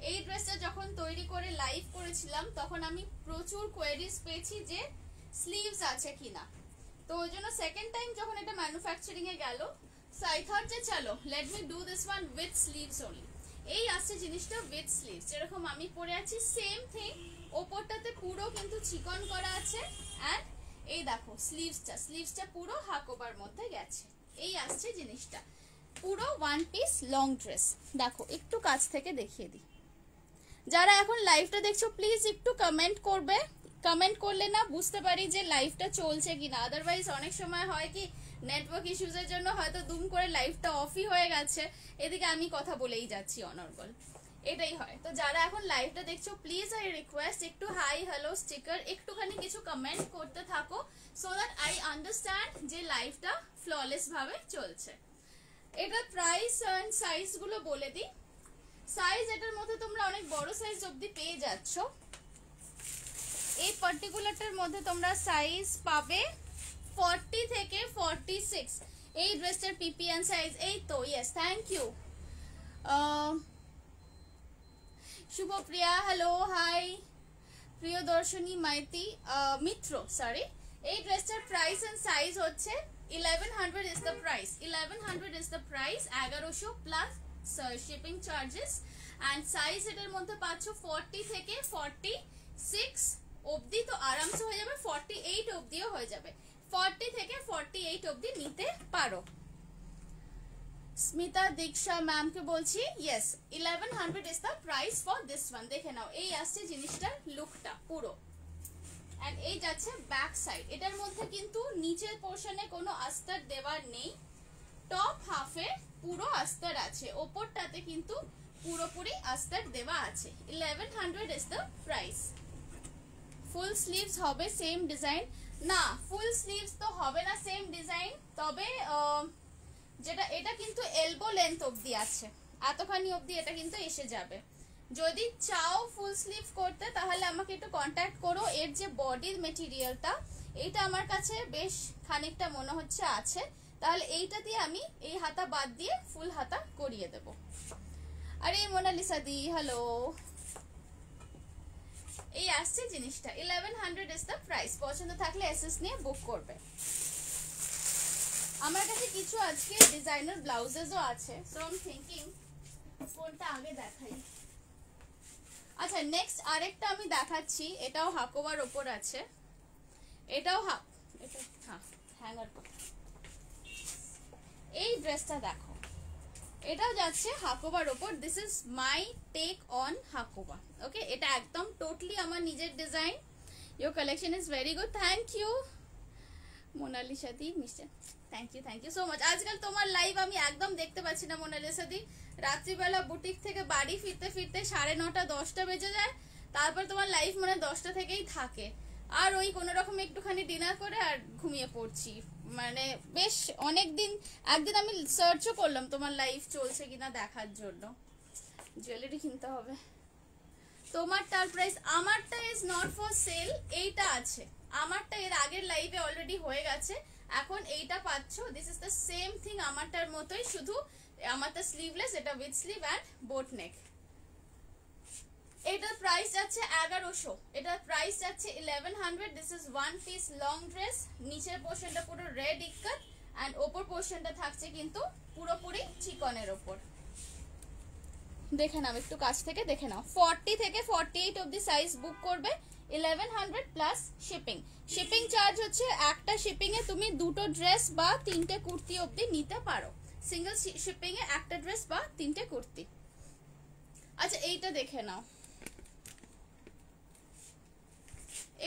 এই ড্রেসটা যখন তৈরি করে লাইভ করেছিলাম তখন আমি প্রচুর কোয়েরিজ পেয়েছি যে স্লিভস আছে কিনা, তো ওই জন্য সেকেন্ড টাইম যখন এটা ম্যানুফ্যাকচারিং এ গেল, সো আই থট যে চলো let me do this one with sleeves only. এই আসছে জিনিসটা উইথ স্লিভস, যেরকম আমি পরে আছি সেম থিং, ওপরটাতে পুরো কিন্তু চিকন করা আছে। অ্যান্ড এই দেখো স্লিভসটা পুরো হাকোবার মধ্যে গেছে। এই আসছে জিনিসটা, পুরো ওয়ান পিস লং ড্রেস। দেখো একটু কাছ থেকে দেখিয়ে দিই। যারা এখন লাইভটা দেখছো প্লিজ একটু কমেন্ট করবে, কমেন্ট করলে না বুঝতে পারি যে লাইভটা চলছে কিনা। আদারওয়াইজ অনেক সময় হয় কি নেটওয়ার্ক ইস্যুজের জন্য হয়তো দুম করে লাইভটা অফই হয়ে গেছে, এদিকে আমি কথা বলেই যাচ্ছি অনর্গল, এটাই হয়। তো যারা এখন লাইভটা দেখছো প্লিজ আই রিকোয়েস্ট একটু হাই হ্যালো স্টিকার একটুখানি কিছু কমেন্ট করতে থাকো, সো দ্যাট আই আন্ডারস্ট্যান্ড যে লাইভটা ফ্ললেস ভাবে চলছে। এটা প্রাইস এন্ড সাইজ গুলো বলে দিই। সাইজ এটার মধ্যে তোমরা অনেক বড় সাইজ অবধি পেয়ে যাচ্ছ। এই পার্টিকুলারটার মধ্যে তোমরা সাইজ পাবে 40 থেকে 46। এই ড্রেসটার পিপিএন সাইজ এই তো, yes thank you Shubhapriya, hello hi Priyadarshini Maiti Mitra, sorry. এই ড্রেসটার প্রাইস এন্ড সাইজ হচ্ছে 1100 is the price, 1100 is the price, 1100 plus shipping charges. And size এটার মধ্যে পাচ্ছ 40 থেকে 46 অবধি, তো আরামসে হয়ে যাবে 48 অবধিও হয়ে যাবে, 40 থেকে 48 অবধি নিতে পারো। স্মিতা দীক্ষা ম্যাম কে বলছি, yes 1100 is the price for this one. দেখে নাও এই আসছে জিনিসটার লুকটা পুরো। এন্ড এই যাচ্ছে ব্যাক সাইড। এটার মধ্যে কিন্তু নিচের পোর্শনে কোনো আস্তর দেওয়ার নেই, টপ হাফে পুরো আস্তর আছে, ওপরটাতে কিন্তু পুরোপুরি আস্তর দেওয়া আছে। 1100 is the price. Full sleeves হবে সেম ডিজাইন? না, ফুল স্লিভস তো হবে না সেম ডিজাইন, তবে যেটা এটা কিন্তু এলবো লেন্থ অবধি আছে, এতখানি অবধি এটা কিন্তু এসে যাবে। যদি চাও ফুল স্লিভ করতে তাহলে আমাকে একটু কন্ট্যাক্ট করো। এর যে বডির মেটেরিয়ালটা এইটা আমার কাছে বেশ খানিকটা মনে হচ্ছে আছে, তাহলে এইটা দিয়ে আমি এই হাতা বাদ দিয়ে ফুল হাতা করিয়ে দেব। আরে মোনালিসা দি হ্যালো। এই আসছে জিনিসটা 1100 ইজ দ্য প্রাইস। পছন্দ থাকলে এসএস নিয়ে বুক করবে। আমার কাছে কিছু আজকে ডিজাইনার ব্লাউজেসও আছে, সো আই এম থিংকিং কোনটা আগে দেখাই। আচ্ছা নেক্সট আরেকটা আমি দেখাচ্ছি, এটাও হাকোবার ওপর আছে, এটাও এটা হ্যাঙ্গার। এই ড্রেসটা দেখো, এটাও যাচ্ছে হাকোবার ওপর। This is my take on Hakoba. Okay, এটা একদম টোটালি আমার নিজের design. Your collection is very good, thank you Monalisa the mister, thank you so much. আজকাল তোমার লাইভ আমি একদম দেখতে পাচ্ছি না মোনালিসা দি। রাত্রিবেলা বুটিক থেকে বাড়ি ফিরতে ফিরতে 9:30 10টা বেজে যায়, তারপর তোমার লাইভ মানে 10টা থেকেই থাকে, আর ওই কোনো রকম একটুখানি ডিনার করে আর ঘুমিয়ে পড়ছি। মানে বেশ অনেক দিন, একদিন আমি সার্চও করলাম তোমার লাইভ চলছে কিনা দেখার জন্য। জুয়েলারি কিনতে হবে। তোমারটার প্রাইস, আমারটা ইজ নট ফর সেল, এইটা আছে আমারটা, এর আগের লাইভে অলরেডি হয়ে গেছে, এখন এইটা পাচ্ছ। This is the same thing আমারটার মতোই, শুধু আমারটা স্লিভলেস, এটা with sleeve and boat neck. এটার প্রাইস যাচ্ছে 1100, এটার প্রাইস যাচ্ছে 1100। This is one piece long dress, নিচের পোর্শনটা পুরো রেড ইক্কাত অ্যান্ড ওপর পোর্শনটা থাকছে কিন্তু পুরোপুরি চিকনের ওপর। দেখে নাও একটু কাছ থেকে দেখে নাও। 40 থেকে 48 অবধি সাইজ বুক করবে, 1100 প্লাস শিপিং। শিপিং চার্জ হচ্ছে একটা শিপিং এ তুমি দুটো ড্রেস বা তিনটে কুর্তি অবধি নিতে পারো, সিঙ্গেল শিপিং এ একটা ড্রেস বা তিনটে কুর্তি। আচ্ছা এইটা দেখে নাও,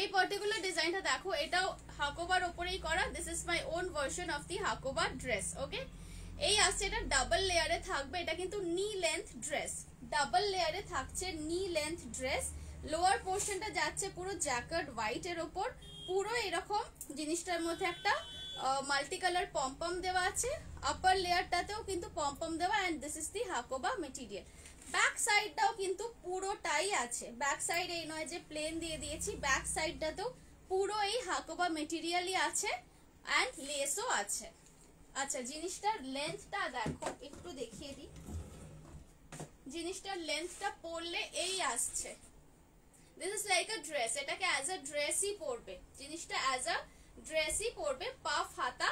এই পার্টিকুলার ডিজাইনটা দেখো, এটাও হাকোবার উপরেই করা। This is my own version of the হাকোবার ড্রেস। ওকে, এই আসছে, এটা ডাবল লেয়ারে থাকবে, এটা কিন্তু নি লেন্থ ড্রেস, ডাবল লেয়ারে থাকছে নি লেন্থ ড্রেস। লোয়ার পোর্শনটা যাচ্ছে পুরো জ্যাকেট হোয়াইট এর ওপর, পুরো এরকম জিনিসটার মধ্যে একটা মাল্টি কালার পম্পম দেওয়া আছে, আপার লেয়ারটাতেও কিন্তু পম্পম দেওয়া। And this is the Hakoba material. Back সাইডটাও কিন্তু পুরোটাই আছে, ব্যাক সাইড এই নয় যে প্লেন দিয়ে দিয়েছি, ব্যাক সাইডটাতেও পুরো এই হাকোবা মেটেরিয়ালই আছে অ্যান্ড লেসও আছে। আচ্ছা জিনিসটার লেন্থটা দেখো, একটু দেখিয়ে দিই। জিনিসটার লেন্থটা পরলে এই আসছে, this is like a dress, এটাকে অ্যাজ আ ড্রেসই পরবে, জিনিসটা অ্যাজ আ ড্রেসই পরবে, পাফ হাতা,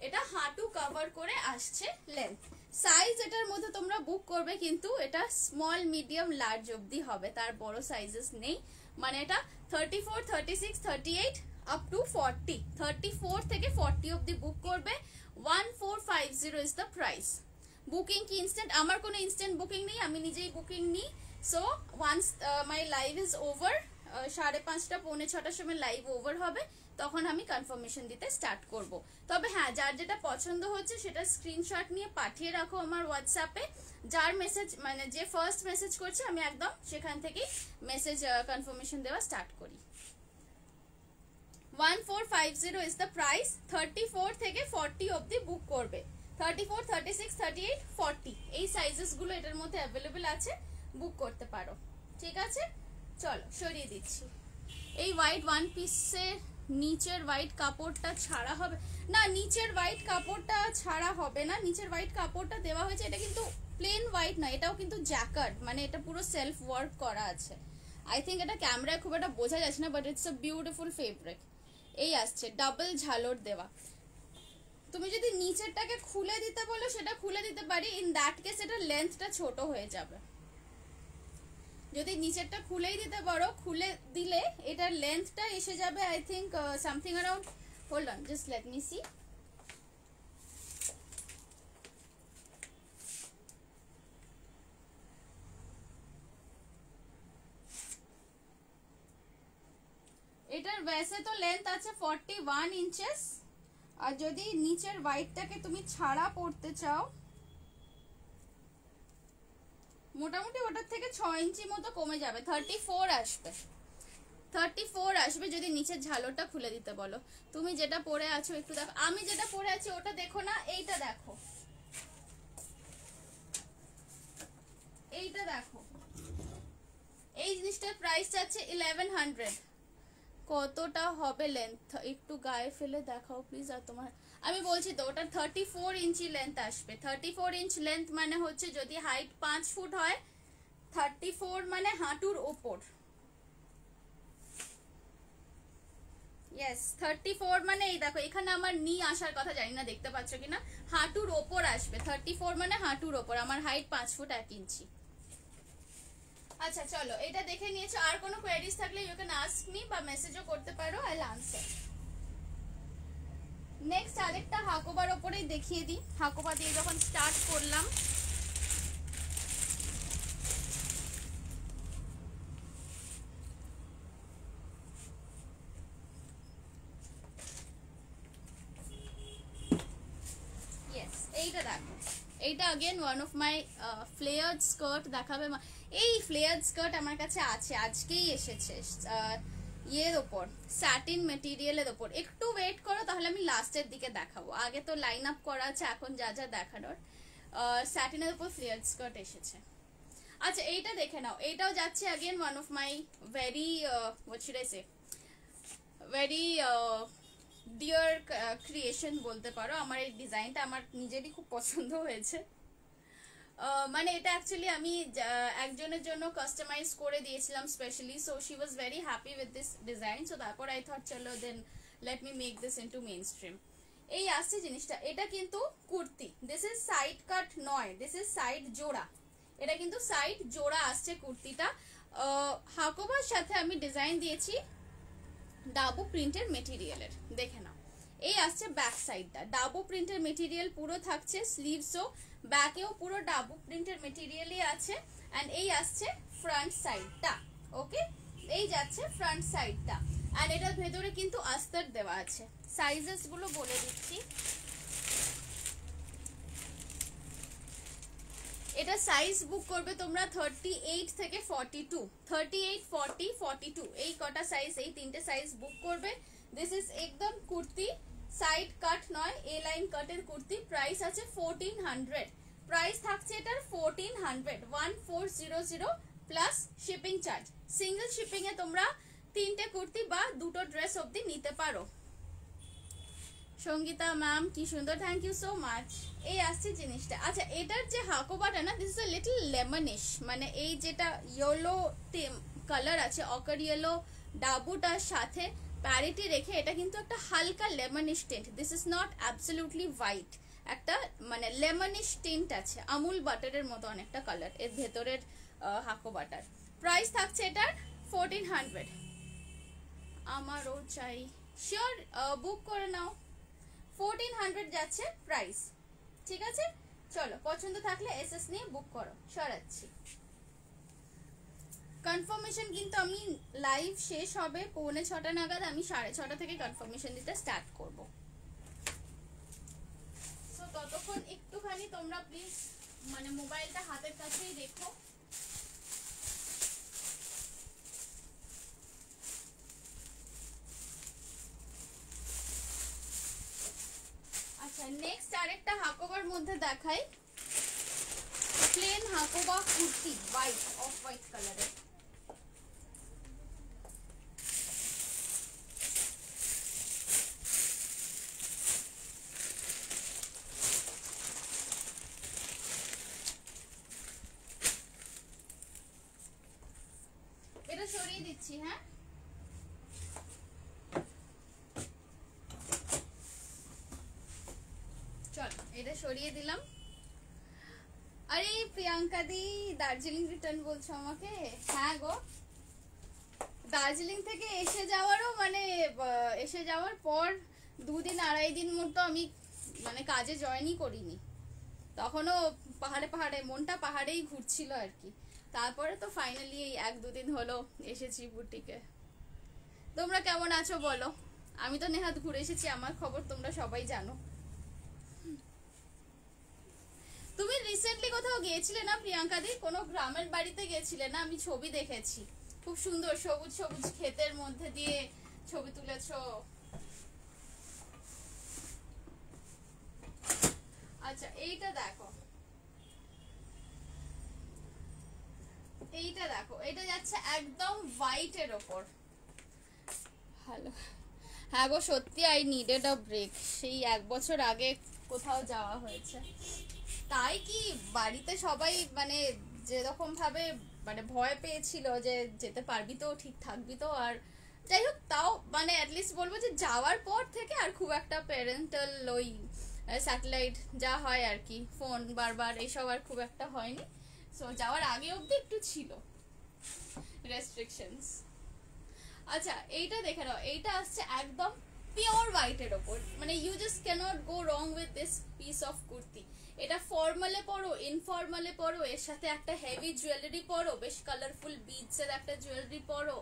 এটা হাঁটু কভার করে আসছে লেন্থ। সাইজ এটার মধ্যে তোমরা বুক করবে কিন্তু এটা স্মল মিডিয়াম লার্জ অবধি হবে, তার বড় সাইজেস নেই, মানে এটা 34, 36, 38 আপ টু 40, 34 থেকে 40 অবধি বুক করবে। 1450 ইজ দ্য প্রাইস। বুকিং কি ইনস্ট্যান্ট? আমার কোনো ইনস্ট্যান্ট বুকিং নেই, আমি নিজেই বুকিং নিই। So once my live is over, 5:30 পৌনে 6টার সময় লাইভ ওভার হবে, তখন আমি কনফার্মেশন দিতে স্টার্ট করব। তবে হ্যাঁ, যার যেটা পছন্দ হচ্ছে সেটা স্ক্রিনশট নিয়ে পাঠিয়ে রাখো আমার হোয়াটসঅ্যাপে। যার মেসেজ মানে যে ফার্স্ট মেসেজ করছে আমি একদম সেখান থেকেই মেসেজ কনফার্মেশন দেওয়া স্টার্ট করি। 1450 ইজ দ্য প্রাইস। 34 থেকে 40 অবধি বুক করবে, 34, 36, 38, 40 এই সাইজেস গুলো এটার মধ্যে অ্যাভেলেবেল আছে, বুক করতে পারো। ঠিক আছে, চলো সরিয়ে দিচ্ছি। এই হোয়াইট ওয়ান পিসের নিচের হোয়াইট কাপড়টা ছাড়া হবে না, নিচের হোয়াইট কাপড়টা ছাড়া হবে না, নিচের হোয়াইট কাপড়টা দেওয়া হয়েছে, এটা কিন্তু প্লেন হোয়াইট না, এটাও কিন্তু জ্যাকার্ড, মানে এটা পুরো সেলফ ওয়ার্ক করা আছে। আই থিঙ্ক এটা ক্যামেরায় খুব একটা বোঝা যাচ্ছে না, but it's a beautiful fabric. এই আসছে ডাবল ঝালর দেওয়া। তুমি যদি নিচেরটাকে খুলে দিতে বলো সেটা খুলে দিতে পারি, ইন দ্যাট কেস এটা লেন্থটা ছোট হয়ে যাবে। যদি নিচেরটা খুলেই দিতে পারো, খুলে দিলে এটার লেন্থটা এসে যাবে I think something around, hold on just let me see, এটার वैसे তো লেন্থ আছে 41 ইঞ্চেস, আর যদি নিচের হোয়াইটটাকে তুমি ছাড়া পড়তে চাও মোটামুটি ওটার থেকে 6 ইঞ্চি মতো কমে যাবে, 34 আসবে, 34 আসবে যদি নিচের ঝালরটা খুলে দিতে বলো। তুমি যেটা পরে আছো একটু দেখো, আমি যেটা পরে আছি ওটা দেখো না, এইটা দেখো, এইটা দেখো, এই জিনিসটার প্রাইস আছে 1100। কতটা হবে লেন্থ একটু গায়ে ফেলে দেখাও প্লিজ। আর তোমার আমি বলছি তো ওটা 34 ইঞ্চি লেন্থ আসবে, 34 ইঞ্চ লেন্থ মানে হচ্ছে যদি হাইট 5 ফুট হয়, 34 মানে হাঁটুর ওপর, ইয়েস 34 মানে এই দেখো এখানে আমার নি আসার কথা, জানি না দেখতে পাচ্ছ কিনা, হাঁটুর ওপর আসবে, 34 মানে হাঁটুর ওপর, আমার হাইট 5 ফুট 1 ইঞ্চি। আচ্ছা চলো এটা দেখে নিয়েছো, আর কোনো কোয়েরিজ থাকলে ইউ ক্যান আস্ক মি বা মেসেজও করতে পারো, আই উইল আনসার। নেক্সট আরেকটা হাকোবার ওপরেই দেখিয়ে দিই, হাকোবা দিয়ে যখন স্টার্ট করলাম, এইটা দেখো, এইটা again one of my flared skirt দেখাবে। এই ফ্লেয়ার্ড স্কার্ট আমার কাছে আছে, আজকেই এসেছে, ইয়ের ওপর স্যাটিন মেটেরিয়ালের ওপর। একটু ওয়েট করো তাহলে আমি লাস্টের দিকে দেখাবো, আগে তো লাইন আপ করা আছে এখন যা যা দেখানোর। স্যাটিনের উপর ফ্লেয়ার্ড স্কার্ট এসেছে। আচ্ছা এইটা দেখে নাও, এইটাও যাচ্ছে again one of my very what should I say very deer creation বলতে পারো। আমার এই ডিজাইনটা আমার নিজেরই খুব পছন্দ হয়েছে, মানে এটা অ্যাকচুয়ালি আমি একজনের জন্য কাস্টমাইজ করে দিয়েছিলাম specially, so she was very happy with this design, so তারপর আই থট চলো then let me make this into mainstream. এই আসছে জিনিসটা, এটা কিন্তু kurti, this is side cut নয়, দিস ইজ সাইড জোড়া, এটা কিন্তু সাইড জোড়া আসছে কুর্তিটা। হাকোবার সাথে আমি ডিজাইন দিয়েছি ডাবু প্রিন্টের মেটেরিয়ালের, দেখে নাও। এই আসছে ব্যাক সাইডটা, ডাবু প্রিন্টের মেটেরিয়াল পুরো থাকছে, স্লিভসও ব্যাকেও পুরো ডাবু প্রিন্টের মেটেরিয়ালই আছে, এন্ড এই আসছে ফ্রন্ট সাইডটা। ওকে, এই যাচ্ছে ফ্রন্ট সাইডটা, আর এটার ভেতরে কিন্তু আস্তর দেওয়া আছে। সাইজেস গুলো বলে দিচ্ছি, এটা সাইজ বুক করবে তোমরা 38 থেকে 42, 38, 40, 42 এই কটা সাইজ, এই তিনটে সাইজ বুক করবে। দিস ইজ একদম কুর্তি, সাইড কাট নয়, এ লাইন কাটের কুর্তি। প্রাইস আছে 1400, প্রাইস থাকছে এটার 1400, 1400 plus shipping charge. Single shipping এ তোমরা তিনটে কুর্তি বা দুটো ড্রেস অবধি নিতে পারো। সঙ্গীতা ম্যাম কি সুন্দর, থ্যাংক ইউ সো মাচ। এই আসছে জিনিসটা। আচ্ছা এটার যে হাকোবাটা না, this is a little lemonish, মানে এই যেটা ইয়েলো কালার আছে অকার ইয়েলো ডাবুটার সাথে প্যারিটি রেখে এটা কিন্তু একটা হালকা lemonish tint, this is not absolutely white, একটা মানে লেমনিশ টিন্ট আছে, আমুল বাটারের মতো অনেকটা কালার এর ভেতরের হাকো বাটার। প্রাইস থাকছে এটার 1400। আমারও চাই, শিওর বুক করে নাও, 1400 যাচ্ছে প্রাইস, ঠিক আছে? চলো পছন্দ থাকলে এসএস নিয়ে বুক করো, সরাচ্ছি। কনফার্মেশন কিন্তু আমি লাইভ শেষ হবে 6:45 নাগাদ, আমি 6:30 থেকে কনফার্মেশন দিতে স্টার্ট করব। সো ততক্ষণ একটুখানি তোমরা প্লিজ মানে মোবাইলটা হাতের কাছেই দেখো। আচ্ছা নেক্সট আরেকটা হাকোবার মধ্যে দেখাই, plain Hakoba kurti, white, off white কালারের। এটা সরিয়ে দিচ্ছি, হ্যাঁ চল এটা সরিয়ে দিলাম। আরে প্রিয়াঙ্কা দি দার্জিলিং রিটার্ন বলছো আমাকে? হ্যাঁ গো, দার্জিলিং থেকে এসে যাওয়ারও মানে এসে যাওয়ার পর 2 দিন 2.5 দিন মতো আমি মানে কাজে জয়েনই করিনি, তখনও পাহাড়ে পাহাড়ে মনটা পাহাড়েই ঘুরছিল আর কি। তারপরে তো ফাইনালি এই 1-2 দিন হলো এসেছি বুটিকে। তোমরা কেমন আছো বলো? আমি তো নেহাত ঘুরে এসেছি, আমার খবর তোমরা সবাই জানো। তুমি রিসেন্টলি কোথাও গিয়েছিলে না প্রিয়াঙ্কা দি? কোনো গ্রামের বাড়িতে গেছিলে না? আমি ছবি দেখেছি, খুব সুন্দর সবুজ সবুজ ক্ষেতের মধ্যে দিয়ে ছবি তুলেছো। আচ্ছা এইটা দেখো, এইটা দেখো, এটা যাচ্ছে একদম হোয়াইটের ওপর। হ্যালো, হ্যাঁ গো সত্যি আই নিডেড আ ব্রেক, সেই 1 বছর আগে কোথাও যাওয়া হয়েছে, তাই কি বাড়িতে সবাই মানে যেরকম ভাবে মানে ভয় পেয়েছিল যে যেতে পারবি তো, ঠিক থাকবি তো, আর যাই হোক তাও মানে অ্যাটলিস্ট বলবো যে যাওয়ার পর থেকে আর খুব একটা প্যারেন্টাল ওই স্যাটেলাইট যা হয় আর কি, ফোন বারবার এইসব আর খুব একটা হয়নি। সো যাওয়ার আগে অবধি একটু ছিল রেস্ট্রিকশনস। আচ্ছা এইটা দেখে নাও, এইটা আসছে একদম পিওর হোয়াইটের ওপর, মানে you just cannot go wrong with this piece of kurti. এটা ফর্মালে পরো, ইনফর্মালে পরো, এর সাথে একটা হেভি জুয়েলারি পরো, বেশ কালারফুল বিডস এর একটা জুয়েলারি পরো,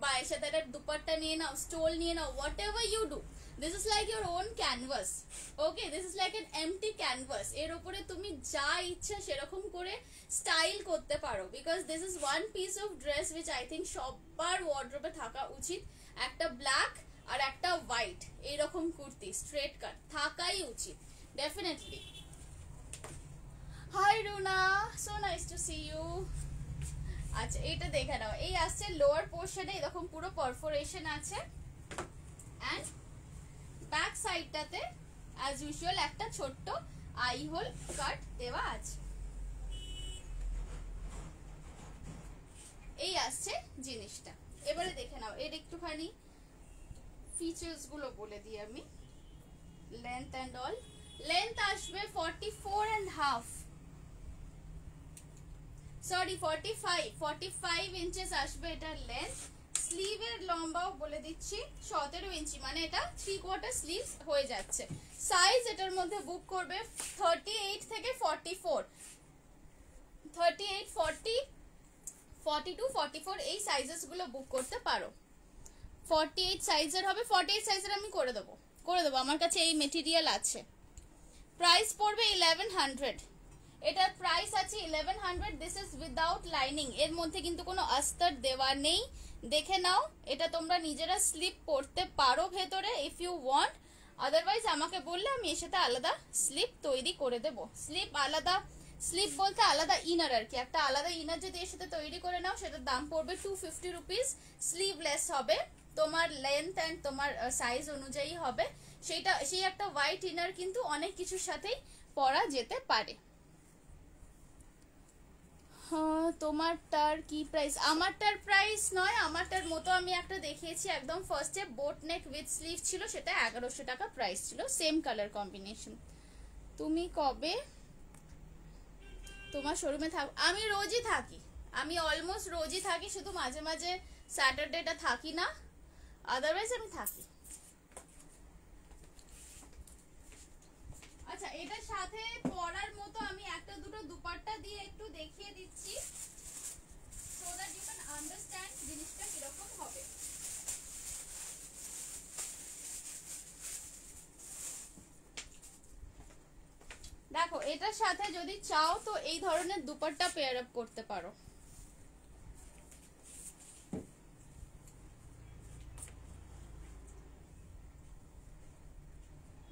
বা এর সাথে একটা দুপাট্টা নিয়ে নাও, স্টোল নিয়ে নাও, whatever you do, this is like your own canvas. Okay, this is like an empty canvas, এর উপরে তুমি যা ইচ্ছা সেরকম করে স্টাইল করতে পারো, because this is one piece of dress which I think সবার ওয়ার্ড্রোবে থাকা উচিত। একটা ব্ল্যাক আর একটা হোয়াইট এইরকম কুর্তি স্ট্রেট কাট থাকাই উচিত definitely. Hi Runa, so nice to see you. আচ্ছা এটা দেখে নাও, এই আসছে লোয়ার পোর্শনে এরকম পুরো পারফোরেশন আছে, এন্ড ব্যাক সাইডটাতে অ্যাজ ইউজুয়াল একটা ছোট্ট আই হোল কাট দেওয়া আছে। এই আসছে জিনিসটা। এবারে দেখে নাও এর একটুখানি ফিচার্স গুলো বলে দিই আমি। লেন্থ এন্ড অল, লেন্থ আসবে 44.5, সরি 45 ইঞ্চেস আসবে এটার লেন্থ। স্লিভের লম্বাও বলে দিচ্ছি 17 ইঞ্চি, মানে এটা 3/4 স্লিভ হয়ে যাচ্ছে। সাইজ এটার মধ্যে বুক করবে 38 থেকে 44, 38, 40, 42, 44 এই সাইজেস গুলো বুক করতে পারো। 48 সাইজের হবে, 48 সাইজের আমি করে দেবো, আমার কাছে এই মেটেরিয়াল আছে। প্রাইস পড়বে 1100, এটার প্রাইস আছে 1100। দিস ইজ উইদাউট লাইনিং, এর মধ্যে কিন্তু কোনো আস্তর দেওয়া নেই, দেখে নাও। এটা তোমরা নিজেরা স্লিপ পরতে পারো ভেতরে ইফ ইউ ওয়ান্ট, আদারওয়াইজ আমাকে বললে আমি এর সাথে আলাদা স্লিপ তৈরি করে দেবো। স্লিপ আলাদা, স্লিপ বলতে আলাদা ইনার আর কি, একটা আলাদা ইনার যদি এর সাথে তৈরি করে নাও সেটার দাম পড়বে 250 রুপিস। স্লিভলেস হবে, তোমার লেন্থ অ্যান্ড তোমার সাইজ অনুযায়ী হবে, সেই একটা হোয়াইট ইনার কিন্তু অনেক কিছুর সাথেই পরা যেতে পারে। তোমারটার কি প্রাইস? আমারটার প্রাইস নয়, আমারটার মতো আমি একটা দেখিয়েছি একদম ফার্স্টে, বোট নেক উইথ স্লিভ ছিল, সেটা 1100 টাকা প্রাইস ছিল, সেম কালার কম্বিনেশন। তুমি কবে তোমার শোরুমে থাক? আমি রোজই থাকি, আমি অলমোস্ট রোজই থাকি, শুধু মাঝে মাঝে স্যাটারডেটা থাকি না, আদারওয়াইজ আমি থাকি। আচ্ছা, এটার সাথে পরার মতো আমি একটা দুটো দুপাট্টা দিয়ে একটু দেখিয়ে দিচ্ছি, so that you can understand জিনিসটা কিরকম হবে। দেখো, এটার সাথে যদি চাও তো এই ধরনের দুপাট্টা পেয়ার আপ করতে পারো।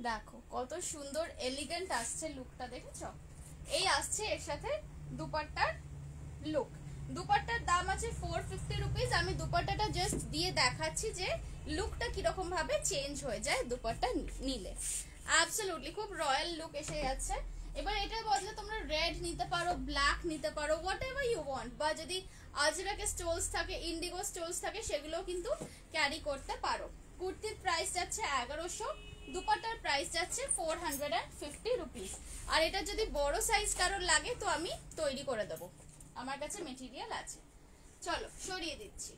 দেখো কত সুন্দর এলিগেন্ট আসছে লুকটা, দেখেছো? এই আসছে এর সাথে দুপাট্টার লুক। দুপাট্টার দাম আছে 450 রুপিস। আমি দুপাট্টাটা জাস্ট দিয়ে দেখাচ্ছি যে লুকটা কিরকম ভাবে চেঞ্জ হয়ে যায় দুপাট্টা নিলে। অ্যাবসলিউটলি খুব রয়্যাল লুক এসে যাচ্ছে। এবার এটার বদলে তোমরা রেড নিতে পারো, ব্ল্যাক নিতে পারো, হোয়াট এভার ইউ ওয়ান্ট, বা যদি আজরাকে স্টোলস থাকে, ইন্ডিগো স্টোলস থাকে, সেগুলো কিন্তু ক্যারি করতে পারো। কুর্তির প্রাইস যাচ্ছে 1100, দুপাট্টার প্রাইস যাচ্ছে 450 রুপিস। আর এটা যদি বড় সাইজ কারোর লাগে তো আমি তৈরি করে দেবো, আমার কাছে মেটেরিয়াল আছে। চলো সরিয়ে দিচ্ছি।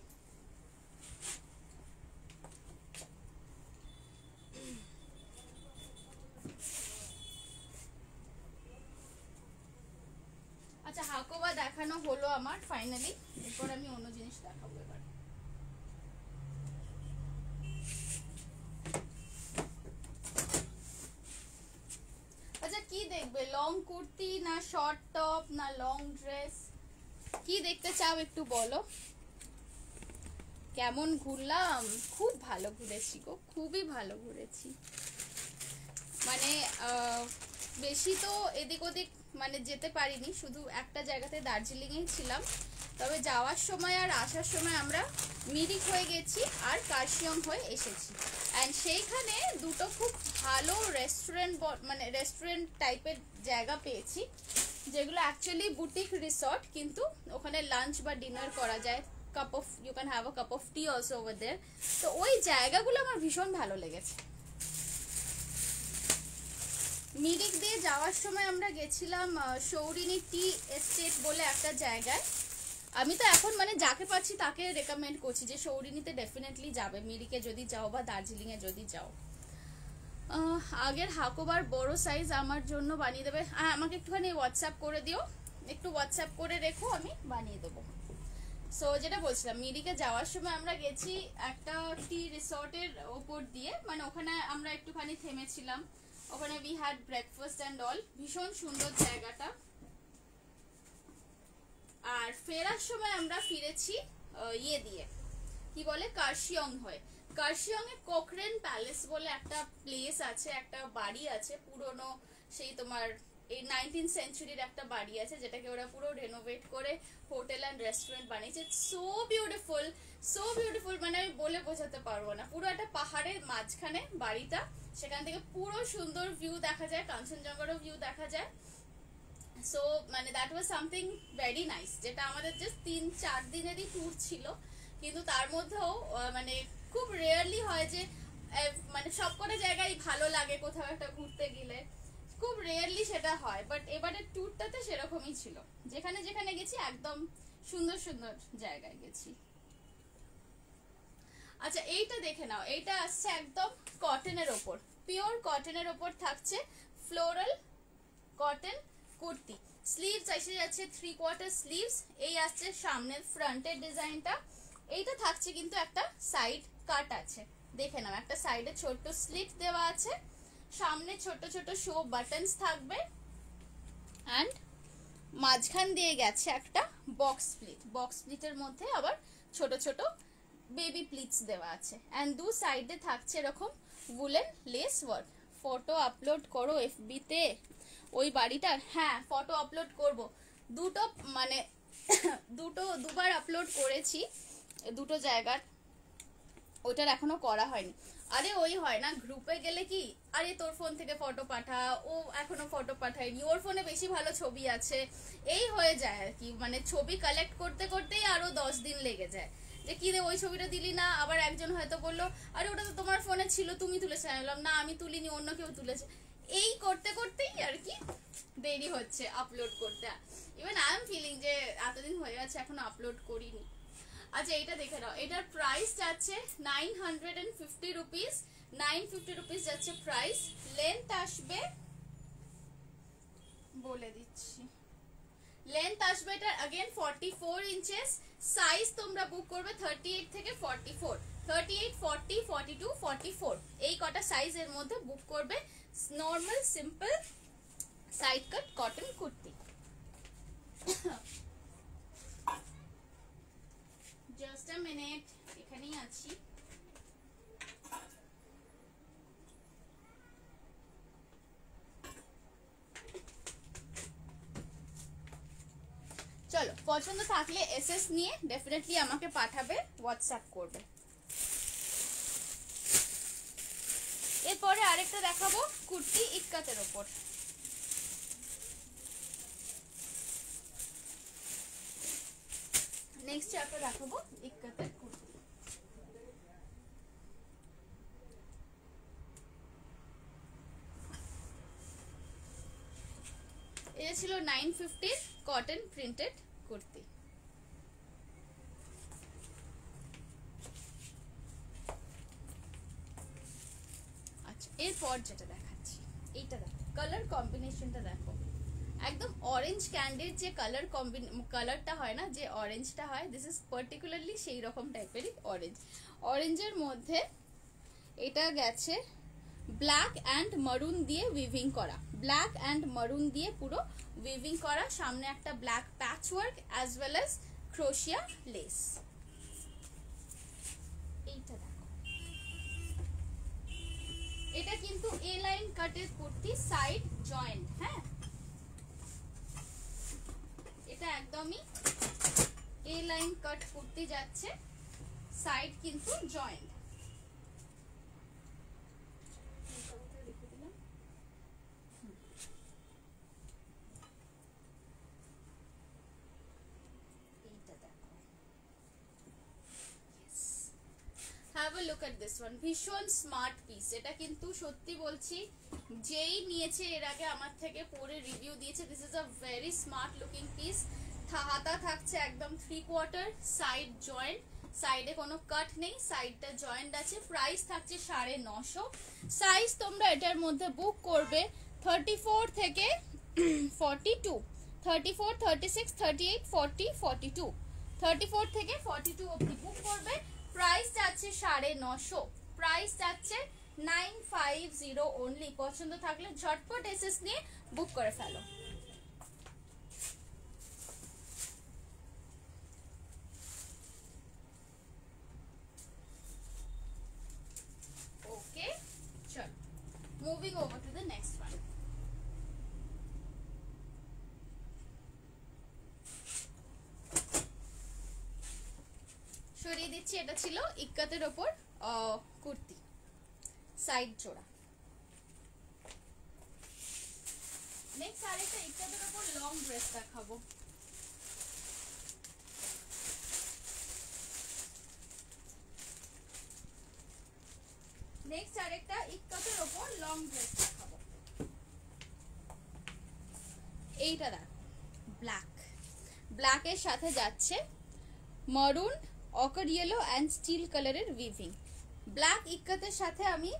আচ্ছা, হাকোবা দেখানো হলো আমার ফাইনালি, এরপর আমি অন্য জিনিস দেখাবো এবার। আচ্ছা, কি দেখবে? লং কুর্তি না শর্ট টপ না লং ড্রেস, কি দেখতে চাও একটু বলো। কেমন ঘুরলাম? খুব ভালো ঘুরেছি গো, খুবই ভালো ঘুরেছি। মানে বেশি তো এদিক ওদিক মানে যেতে পারিনি, শুধু একটা জায়গাতে দার্জিলিংয়েই ছিলাম। তবে যাওয়ার সময় আর আসার সময় আমরা মিরিক হয়ে গেছি আর কার্শিয়ং হয়ে এসেছি। অ্যান্ড সেইখানে দুটো খুব ভালো রেস্টুরেন্ট, মানে রেস্টুরেন্ট টাইপের জায়গা পেয়েছি, যেগুলো অ্যাকচুয়ালি বুটিক রিসর্ট, কিন্তু ওখানে লাঞ্চ বা ডিনার করা যায়, cup of you can have a cup of tea also over there. তো ওই জায়গাগুলো আমার ভীষণ ভালো লেগেছে। মিরিক দিয়ে যাওয়ার সময় আমরা গেছিলাম সৌরিনী টি এস্টেট বলে একটা জায়গায়। আমি তো এখন মানে যাকে পাচ্ছি তাকে রেকমেন্ড করছি যে সৌরিনীতে ডেফিনেটলি যাবে, মিরিকে যদি যাও বা দার্জিলিংয়ে যদি যাও। আগের হাকোবার বড় সাইজ আমার জন্য বানিয়ে দেবে? হ্যাঁ, আমাকে একটুখানি হোয়াটসঅ্যাপ করে দিও, একটু হোয়াটসঅ্যাপ করে রেখো, আমি বানিয়ে দেবো। সো যেটা বলছিলাম, মিরিকে যাওয়ার সময় আমরা গেছি একটা টি রিসর্টের ওপর দিয়ে, মানে ওখানে আমরা একটুখানি থেমেছিলাম, ওখানে we had breakfast and all, ভীষণ সুন্দর জায়গাটা। আর ফেরার সময় আমরা ফিরেছি ইয়ে দিয়ে, কি বলে, কার্শিয়ং হয়ে। কার্শিয়ং এ কোকরেন প্যালেস বলে একটা প্লেস আছে, একটা বাড়ি আছে পুরনো, সেই তোমার এই 19th সেঞ্চুরির একটা বাড়ি আছে, যেটাকে ওরা পুরো রেনোভেট করে হোটেল অ্যান্ড রেস্টুরেন্ট বানিয়েছে। সো বিউটিফুল, সো বিউটিফুল, মানে আমি বলে বোঝাতে পারবো না। পুরো একটা পাহাড়ের মাঝখানে বাড়িটা, সেখান থেকে পুরো সুন্দর ভিউ দেখা যায়, কাঞ্চনজঙ্ঘারও ভিউ দেখা যায়। সো মানে that was something very nice, যেটা আমাদের জাস্ট 3-4 দিনেরই ট্যুর ছিল, কিন্তু তার মধ্যেও মানে খুব রেয়ারলি হয় যে মানে সবকটা জায়গায় ভালো লাগে কোথাও একটা ঘুরতে গেলে, খুব রেয়ারলি সেটা হয়। বাট এবারের ট্যুরটাতে সেরকমই ছিল, যেখানে যেখানে গেছি একদম সুন্দর সুন্দর জায়গায় গেছি। আচ্ছা, এইটা দেখে নাও, এইটা আসছে একদম কটনের ওপর, পিওর কটনের ওপর থাকছে ফ্লোরাল কটন কুর্তি। স্লিভস এসে যাচ্ছে 3/4 স্লিভস, এই আসছে সামনের ফ্রন্টের ডিজাইনটা। এইটা থাকছে কিন্তু একটা সাইড কাট আছে, দেখে নাও, একটা সাইডে ছোট্ট স্লিট দেওয়া আছে, সামনে ছোট ছোট শো বাটনস থাকবে, অ্যান্ড মাঝখান দিয়ে গেছে একটা বক্স প্লিট, বক্স প্লিটের মধ্যে আবার ছোট ছোট বেবি প্লিটস দেওয়া আছে, অ্যান্ড দু সাইডে থাকছে এরকম woollen less work. Photo upload করো FB তে ওই বাড়িটার? হ্যাঁ, ফটো আপলোড করব, দুটো মানে দুবার আপলোড করেছি দুটো জায়গার, ওটার এখনো করা হয়নি। আরে ওই হয় না গ্রুপে গেলে কি, আরে তোর ফোন থেকে ফটো পাঠা, ও এখনো ফটো পাঠায়নি, ওর ফোনে বেশি ভালো ছবি আছে, এই হয়ে যায় আর কি। মানে ছবি কালেক্ট করতে করতেই আরো 10 দিন লেগে যায়, যে কি রে ওই ছবিটা দিলি না। আবার একজন হয়তো বললো আরে ওটা তো তোমার ফোনে ছিল, তুমি তুলেছে। আমি বললাম না আমি তুলিনি, অন্য কেউ তুলেছে। এই করতে করতেই আর কি দেরি হচ্ছে আপলোড করতে। ইভেন আই এম ফিলিং যে এতদিন হয়ে গেছে এখনো আপলোড করিনি। আচ্ছা এইটা দেখে নাও, এটার প্রাইস যাচ্ছে 950 রুপিস, 950 রুপিস যাচ্ছে প্রাইস। লেন্থ আসবে বলে দিচ্ছি, লেন্থ আসবে এটা अगेन 44 ইঞ্চেস। সাইজ তোমরা বুক করবে 38 থেকে 44, 38, 40, 42, 44 এই কটা সাইজের মধ্যে বুক করবে। Normal simple side cut cotton kurti. Just a minute, এখানেই আছি। চলো পছন্দ থাকলে এসএস নিয়ে ডেফিনেটলি আমাকে পাঠাবে, হোয়াটসঅ্যাপ করবে। এরপরে আরেকটা দেখাবো কুর্তি ইক্কাতের ওপর। নেক্সট একটা দেখাবো ইক্কাতের কুর্তি। এটা ছিল 950 কটন প্রিন্টেড কুর্তি। আচ্ছা এরপর যেটা দেখাচ্ছি, এইটা দেখো, কালার কম্বিনেশনটা দেখো, একদম অরেঞ্জ ক্যান্ডির যে কালারটা হয় না, যে অরেঞ্জটা হয়, দিস ইজ পার্টিকুলারলি সেই রকম টাইপেরই অরেঞ্জ। অরেঞ্জের মধ্যে এটা গেছে ব্ল্যাক অ্যান্ড মারুন দিয়ে উইভিং করা, ব্ল্যাক অ্যান্ড মারুন দিয়ে পুরো উইভিং করা, সামনে একটা black patch work as well as ক্রোশিয়া লেস। এইটা দেখো, এটা কিন্তু এ লাইন কাটের কুর্তি, সাইড জয়েন্ট। হ্যাঁ এটা একদমই এ লাইন কাট কুর্তি যাচ্ছে, সাইড কিন্তু joint. Have a look at this one, ভীষণ স্মার্ট পিস। এটা কিন্তু সত্যি বলছি, যেই নিয়েছে এর আগে আমার থেকে পরে রিভিউ দিয়েছে, this is a very smart looking piece. হাতা থাকছে একদম 3/4, সাইড জয়েন্ট, সাইডে কোনো কাট নেই, সাইডটা জয়েন্ট আছে। প্রাইস থাকছে 950। সাইজ তোমরা এটার মধ্যে বুক করবে 34 থেকে 42, 34, 36, 38, 40, 42, 34 থেকে 42 অবধি বুক করবে। প্রাইস যাচ্ছে 950, প্রাইস যাচ্ছে 950 অনলি। পছন্দ থাকলে ঝটপট এসএস নিয়ে বুক করে ফেলো। ওকে চলো, moving over to the next one. সরিয়ে দিচ্ছি, এটা ছিল ইক্কাতের ওপর কুর্তি, সাইড জোড়া। নেক্সট আরেকটা ইক্কাতের ওপর লং ড্রেস দেখাবো। নেক্সট আরেকটা ইক্কাতের ওপর লং ড্রেস দেখাবো। এইটা দেখো, ব্ল্যাক, ব্ল্যাকের সাথে যাচ্ছে মারুন, অকার ইয়েলো অ্যান্ড স্টিল কালারের উইভিং। ব্ল্যাক ইক্কাতের সাথে আমি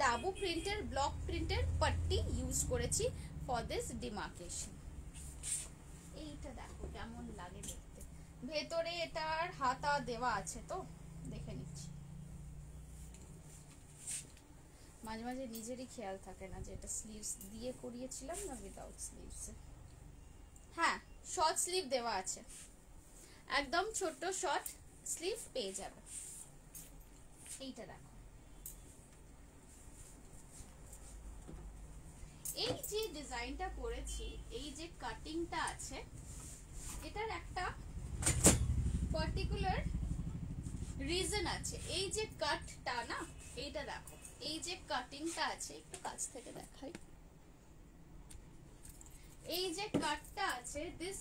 ডাবু প্রিন্টের, ব্লক প্রিন্টের পট্টি ইউজ করেছি ফর দিস ডিমার্কেশন। এইটা দেখো কেমন লাগে দেখতে, ভেতরে এটার হাতা দেওয়া আছে, তো দেখে নিচ্ছি। মাঝে মাঝে নিজেরই খেয়াল থাকে না যে এটা স্লিভস দিয়ে করিয়েছিলাম না উইদাউট স্লিভস। হ্যাঁ শর্ট স্লিভ দেওয়া আছে, একদম ছোট শর্ট স্লিভ পেয়ে যাবে। এইটা দেখো, এই যে ডিজাইনটা করেছি, এই যে কাটিংটা আছে, এটার একটা পার্টিকুলার রিজন আছে। এই যে কাটটা না, এইটা দেখো, এই যে কাটিংটা আছে, একটু কাছ থেকে দেখাই, এই যে কাটটা আছে, this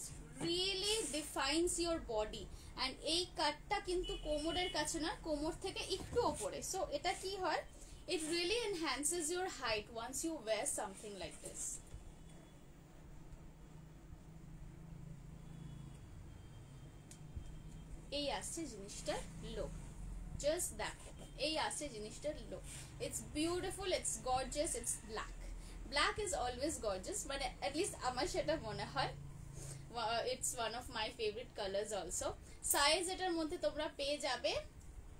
really defines your body. And এই কাটটা কিন্তু কোমরের কাছে না, কোমর থেকে একটু ওপরে। সো এটা কি হয়, it really enhances your height once you wear something like this. এই আসছে জিনিসটার লুক, জাস্ট দেখো, এই আসছে জিনিসটার look. It's beautiful, it's gorgeous, it's black. Black is always gorgeous, মানে অ্যাটলিস্ট আমার সেটা মনে হয়। It's one of my favourite colours also. Size এটার মধ্যে তোমরা পেয়ে যাবে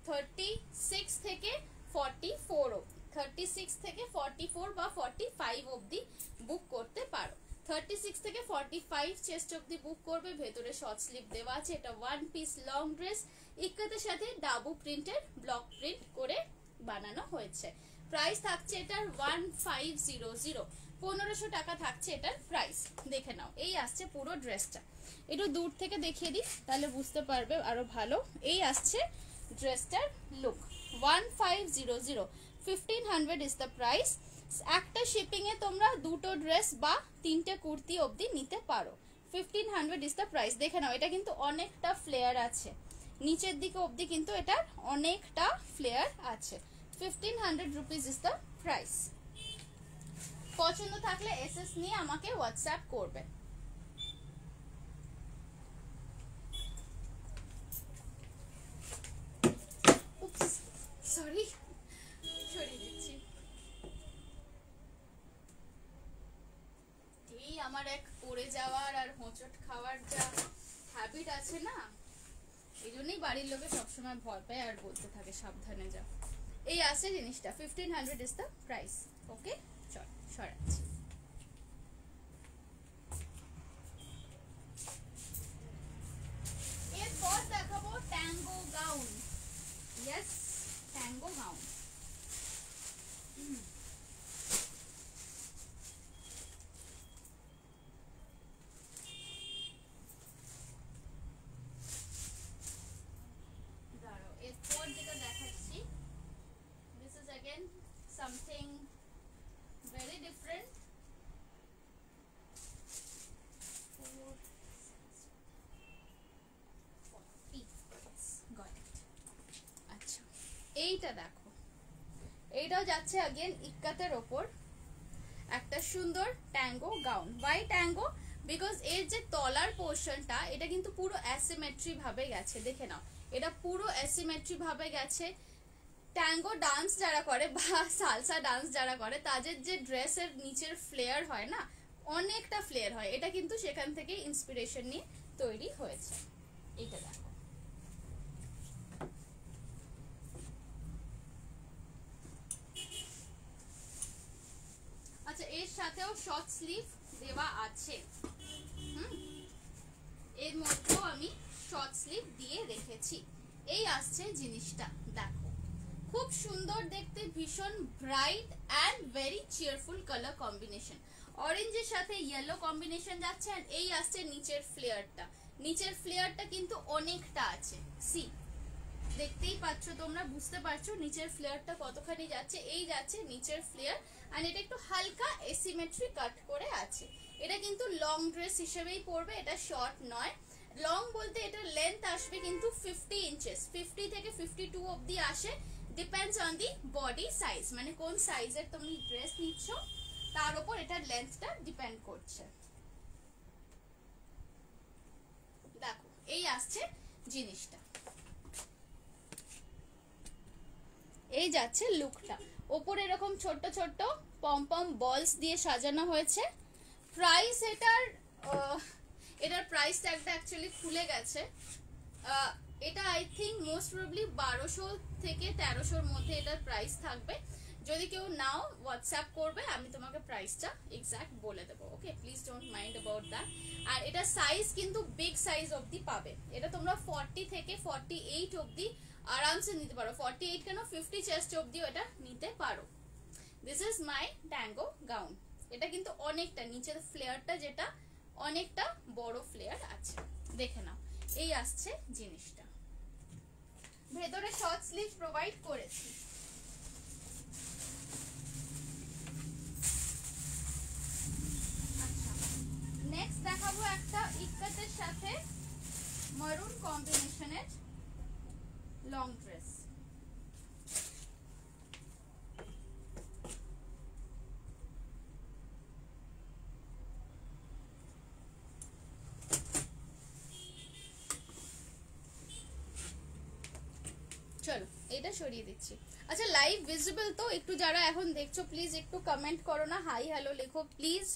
36 থেকে 44 অবধি, 36 থেকে 44 বা 45 অবধি বুক করতে পারো। 36 থেকে 45 চেস্ট অবধি বুক করবে। ভেতরে শর্ট স্লিভ দেওয়া আছে। এটা ওয়ান পিস লং ড্রেস, ইক্কাতের সাথে ডাবু প্রিন্টের ব্লক প্রিন্ট করে বানানো হয়েছে। প্রাইস থাকছে এটার 1500, 1500 টাকা থাকছে এটার প্রাইস। দেখে নাও, এই আসছে পুরো ড্রেসটা। একটু দূর থেকে দেখিয়ে দিই, তাহলে বুঝতে পারবে আরো ভালো। এই আসছে ড্রেসটার লুক, 1500, 1500 ইজ দ্য প্রাইস। একটা শিপিং এ তোমরা দুটো ড্রেস বা তিনটে কুর্তি অবধি নিতে পারো। 1500 ইজ দ্য প্রাইস। দেখে নাও, এটা কিন্তু অনেকটা ফ্লেয়ার আছে, নিচের দিকে অবধি কিন্তু এটার অনেকটা ফ্লেয়ার আছে। 1500 রুপিস ইজ দ্য প্রাইস। পছন্দ থাকলে এসএস নিয়ে আমাকে হোয়াটসঅ্যাপ করবে। সরি, সরিয়ে দিচ্ছি। এই আমার এক পড়ে যাওয়ার আর হোঁচট খাওয়ার যা হ্যাবিট আছে না, এই জন্যই বাড়ির লোকে সবসময় ভয় পায় আর বলতে থাকে সাবধানে যা। এই আছে জিনিসটা, 1500 ইজ দ্য প্রাইস। ওকে, চল সরাচ্ছি। এরপর দেখাবো tango gown. Yes, tango gown. এরপর যেটা দেখাচ্ছি, this is again something very different. আচ্ছা, এইটা দেখো, এইটাও যাচ্ছে अगेन ইক্কাতের ওপর। একটা সুন্দর tango gown. Why tango? Because এর যে তলার পোর্শনটা, এটা কিন্তু পুরো অ্যাসিমেট্রি ভাবে গেছে। দেখে নাও, এটা পুরো অ্যাসিমেট্রি ভাবে গেছে। ট্যাঙ্গো ডান্স যারা করে বা সালসা ডান্স যারা করে, তাদের যে ড্রেসের নিচের ফ্লেয়ার হয় না, অনেকটা ফ্লেয়ার হয়। এটা কিন্তু সেখান থেকে ইন্সপিরেশন নিয়ে তৈরি হয়েছে। এইটা দেখো, আচ্ছা এর সাথেও শর্ট স্লিভ দেওয়া আছে। এর মধ্যেও আমি শর্ট স্লিভ দিয়ে রেখেছি। এই আসছে জিনিসটা, দেখো খুব সুন্দর দেখতে, ভীষণ bright and very cheerful colour combination. অরেঞ্জের সাথে ইয়েলো কম্বিনেশন যাচ্ছে। আর এই আসছে নিচের ফ্লেয়ারটা। নিচের ফ্লেয়ারটা কিন্তু অনেকটা আছে, সি দেখতেই পাচ্ছ তোমরা, বুঝতে পারছো নিচের ফ্লেয়ারটা কতখানি যাচ্ছে। এই যাচ্ছে নিচের ফ্লেয়ার, আর এটা একটু হালকা এসিমেট্রি কাট করে আছে। এটা কিন্তু লং ড্রেস হিসেবেই পরবে, এটা শর্ট নয়। লং বলতে এটা লেন্থ আসবে কিন্তু 50 ইঞ্চেস, 50 থেকে 52 অবধি আসে। Depends on the body size, মানে কোন সাইজের তুমি ড্রেস নিচ্ছ তার উপর এটার লেন্থটা ডিপেন্ড করছে। দেখো, এই আসছে জিনিসটা, এই যাচ্ছে লুকটা। ওপরে এরকম ছোট্ট ছোট্ট পম পম বলস দিয়ে সাজানো হয়েছে। প্রাইস এটার প্রাইস ট্যাগটা অ্যাকচুয়ালি খুলে গেছে। এটা আই থিঙ্ক মোস্ট প্রবলি 1200 থেকে 1300-র মধ্যে এটার প্রাইস থাকবে। যদি কেউ নাও হোয়াটসঅ্যাপ করবে, আমি তোমাকে প্রাইসটা এক্সাক্ট বলে দেবো। Okay, please don't mind about that. আর এটা সাইজ কিন্তু বিগ সাইজ অবধি পাবে। এটা তোমরা 40 থেকে 48 অবধি আরামসে নিতে পারো। 48 কেন, 50 চেস্ট অবধিও এটা নিতে পারো। This is my tango gown. এটা কিন্তু অনেকটা নিচের ফ্লেয়ারটা, যেটা অনেকটা বড় ফ্লেয়ার আছে। দেখে নাও, এই আসছে জিনিসটা। ভেতরে শর্ট স্লিভ প্রোভাইড করেছি। নেক্সট দেখাবো একটা ইক্কাতের সাথে মারুন কম্বিনেশনের লং ড্রেস। চলো এটা সরিয়ে দিচ্ছি। আচ্ছা লাইভ ভিজিবল তো? একটু যারা এখন দেখছো প্লিজ একটু কমেন্ট করো না, হাই হ্যালো লেখো প্লিজ,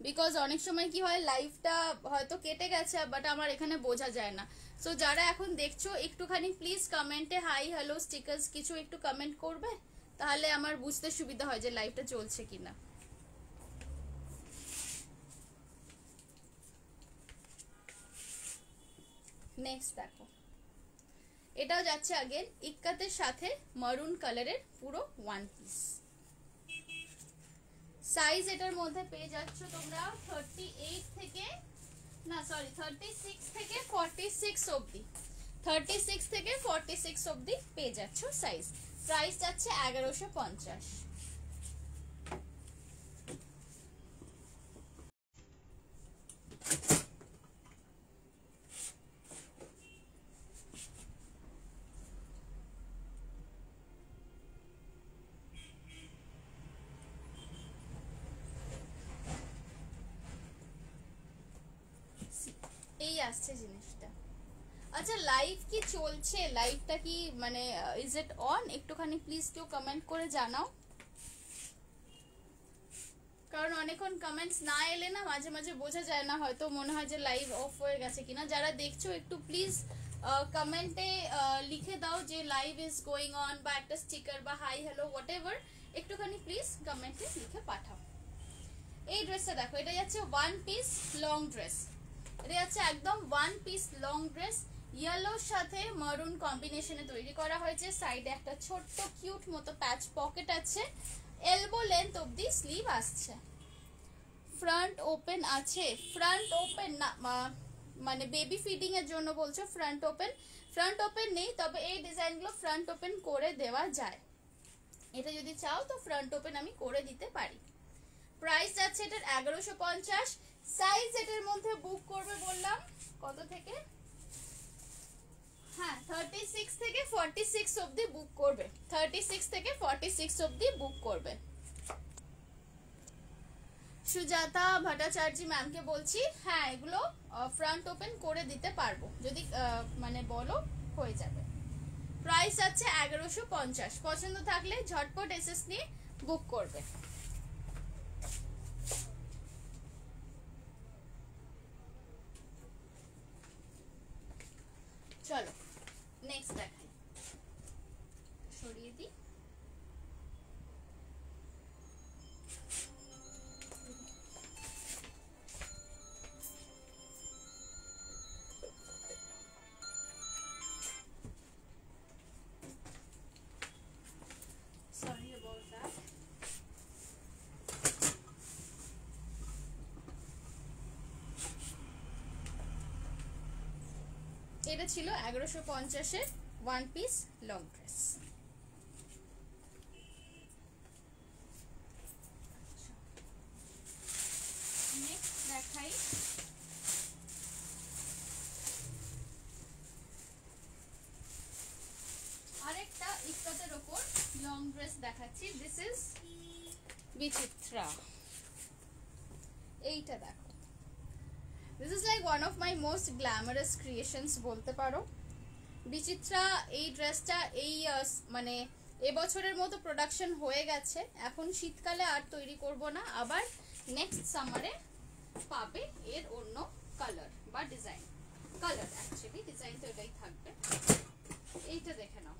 বিকজ অনেক সময় কি হয় লাইভটা হয়তো কেটে গেছে বাট আমার এখানে বোঝা যায় না। সো যারা এখন দেখছো একটুখানি প্লিজ কমেন্টে হাই হ্যালো স্টিকার্স কিছু একটু কমেন্ট করবে, তাহলে আমার বুঝতে সুবিধা হয় যে লাইভটা চলছে কিনা। নেক্সট দেখো, এটাও যাচ্ছে আগেন ইক্কাতের সাথে মারুন কালারের পুরো ওয়ান পিস। সাইজ এটার মধ্যে পেয়ে যাচ্ছ তোমরা 38 থেকে না সরি 36 থেকে 46 অবধি, 36 থেকে 46 অবধি পেয়ে যাচ্ছ সাইজ। প্রাইস যাচ্ছে 1150। এই আসছে জিনিসটা। আচ্ছা লাইভ কি চলছে? লাইভটা কি মানে ইজ ইট অন? একটুখানি প্লিজ কেউ কমেন্ট করে জানাও, কারণ অনেকক্ষণ কমেন্টস না এলে না মাঝে মাঝে বোঝা যায় না, হয়তো মনে হয় যে লাইভ অফ হয়ে গেছে কিনা। যারা দেখছো একটু প্লিজ কমেন্টে লিখে দাও যে লাইভ ইজ গোয়িং অন, বা একটা স্টিকার বা হাই হ্যালো হোয়াট এভার একটুখানি প্লিজ কমেন্টে লিখে পাঠাও। এই ড্রেসটা দেখো, এটা যাচ্ছে ওয়ান পিস লং ড্রেস। এটা যাচ্ছে একদম ওয়ান পিস লং ড্রেস, ইয়েলোর সাথে মারুন কম্বিনেশনে তৈরি করা হয়েছে। সাইডে একটা ছোট্ট কিউট মতো প্যাচ পকেট আছে, এলবো লেন্থ অবধি স্লিভ আসছে। ফ্রন্ট ওপেন আছে, ফ্রন্ট ওপেন না মানে বেবি ফিডিং এর জন্য বলছো ফ্রন্ট ওপেন? ফ্রন্ট ওপেন নেই, তবে এই ডিজাইনগুলো ফ্রন্ট ওপেন করে দেওয়া যায়। এটা যদি চাও তো ফ্রন্ট ওপেন আমি করে দিতে পারি। প্রাইস যাচ্ছে এটার 1150। সাইজ এটার মধ্যে বুক করবে বললাম কত থেকে? হ্যাঁ 36 থেকে 46 অবধি বুক করবে, 36 থেকে 46 অবধি বুক করবে। সুজাতা ভট্টাচার্য ম্যামকে বলছি, হ্যাঁ এগুলো ফ্রন্ট ওপেন করে দিতে পারবো, যদি মানে বলো হয়ে যাবে। প্রাইস আছে 1150। পছন্দ থাকলে ঝটপট এসএস নিয়ে বুক করবে। চলো নেক্সট দেখাই, সরিয়ে দিই। Sorry about that. এটা ছিল 1150-এর one piece long dress. Next দেখাই, আরেকটা ইক্কাতের উপর লং ড্রেস দেখাচ্ছি। This is Bichitra. এইটা দেখো, this is like one of my most glamorous creations বলতে পারো। বিচিত্রা এই ড্রেসটা এই মানে এবছরের মতো প্রোডাকশন হয়ে গেছে, এখন শীতকালে আর তৈরি করব না, আবার নেক্সট সামারে পাবে এর অন্য কালার বা ডিজাইন। কালার অ্যাকচুয়ালি ডিজাইন তো এটাই থাকবে। এইটা দেখে নাও,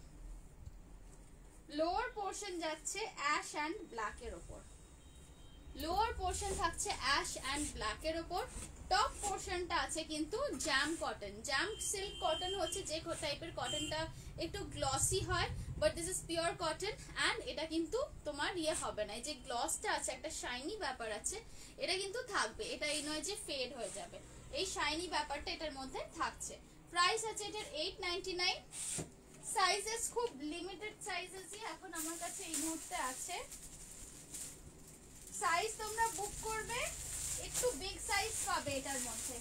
লোয়ার পোর্শন যাচ্ছে অ্যাশ অ্যান্ড ব্ল্যাক এর উপর, লোয়ার পোর্শন থাকছে অ্যাশ অ্যান্ড ব্ল্যাক এর উপর। টপ পোর্শনটা আছে কিন্তু jam cotton, jam silk cotton হচ্ছে যে টাইপের কটনটা একটু গ্লসি হয়, but this is pure cotton. And এটা কিন্তু তোমার ইয়ে হবে না, এই যে গ্লসটা আছে একটা শাইনি ব্যাপার আছে, এটা কিন্তু থাকবে, এটা এই নয় যে ফেড হয়ে যাবে, এই শাইনি ব্যাপারটা এটার মধ্যে থাকছে। প্রাইস আছে এটার 899। সাইজেস খুব লিমিটেড সাইজেসই এখন আমার কাছে এই মুহূর্তে আছে। সাইজ তোমরা বুক করবে একটু বিগ সাইজ পাবে এটার মধ্যে।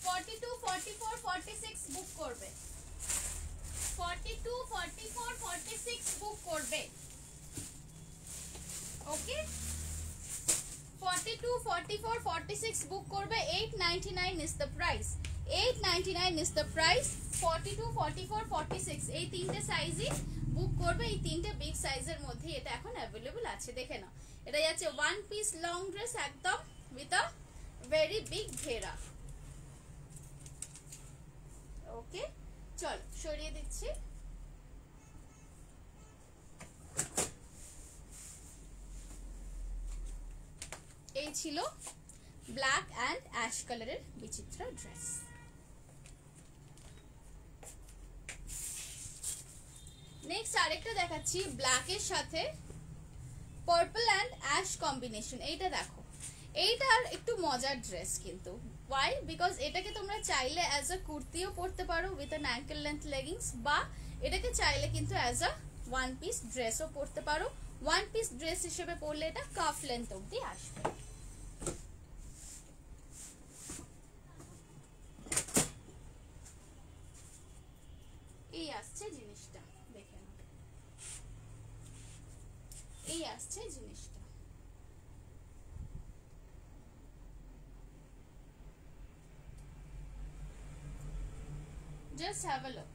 42, 44, 46 বুক করবে, 42, 44, 46 বুক করবে। ওকে, 42, 44, 46 বুক করবে। 899 is the price, 899 is the price। 42, 44, 46 এই তিনটে সাইজই বুক করবে। এই তিনটে বিগ সাইজের মধ্যে এটা এখন অ্যাভেলেবল আছে, দেখে নাও। এটা যাচ্ছে ওয়ান পিস লং ড্রেস একদম উইথ আ ভেরি বিগ ঘেরা। ওকে, চল সরিয়ে দিচ্ছি। এই ছিল ব্ল্যাক অ্যান্ড অ্যাশ কালারের বিচিত্রা ড্রেস। নেক্সট আরেকটা দেখাচ্ছি ব্ল্যাকের সাথে পার্পল অ্যান্ড অ্যাশ কম্বিনেশন। এইটা দেখো, এইটার একটু মজার ড্রেস কিন্তু। ওয়াই? বিকজ এটাকে তোমরা চাইলে অ্যাজ আ কুর্তিও পরতে পারো with an ankle length leggings, বা এটাকে চাইলে কিন্তু অ্যাজ আ ওয়ান পিস ড্রেসও পরতে পারো। ওয়ান পিস ড্রেস হিসেবে পরলে এটা কাফ লেন্থ অব্দি আসবে। এই আসছে জিনিসটা, দেখে নাও। এই আসছে জিনিসটা। Just have a look,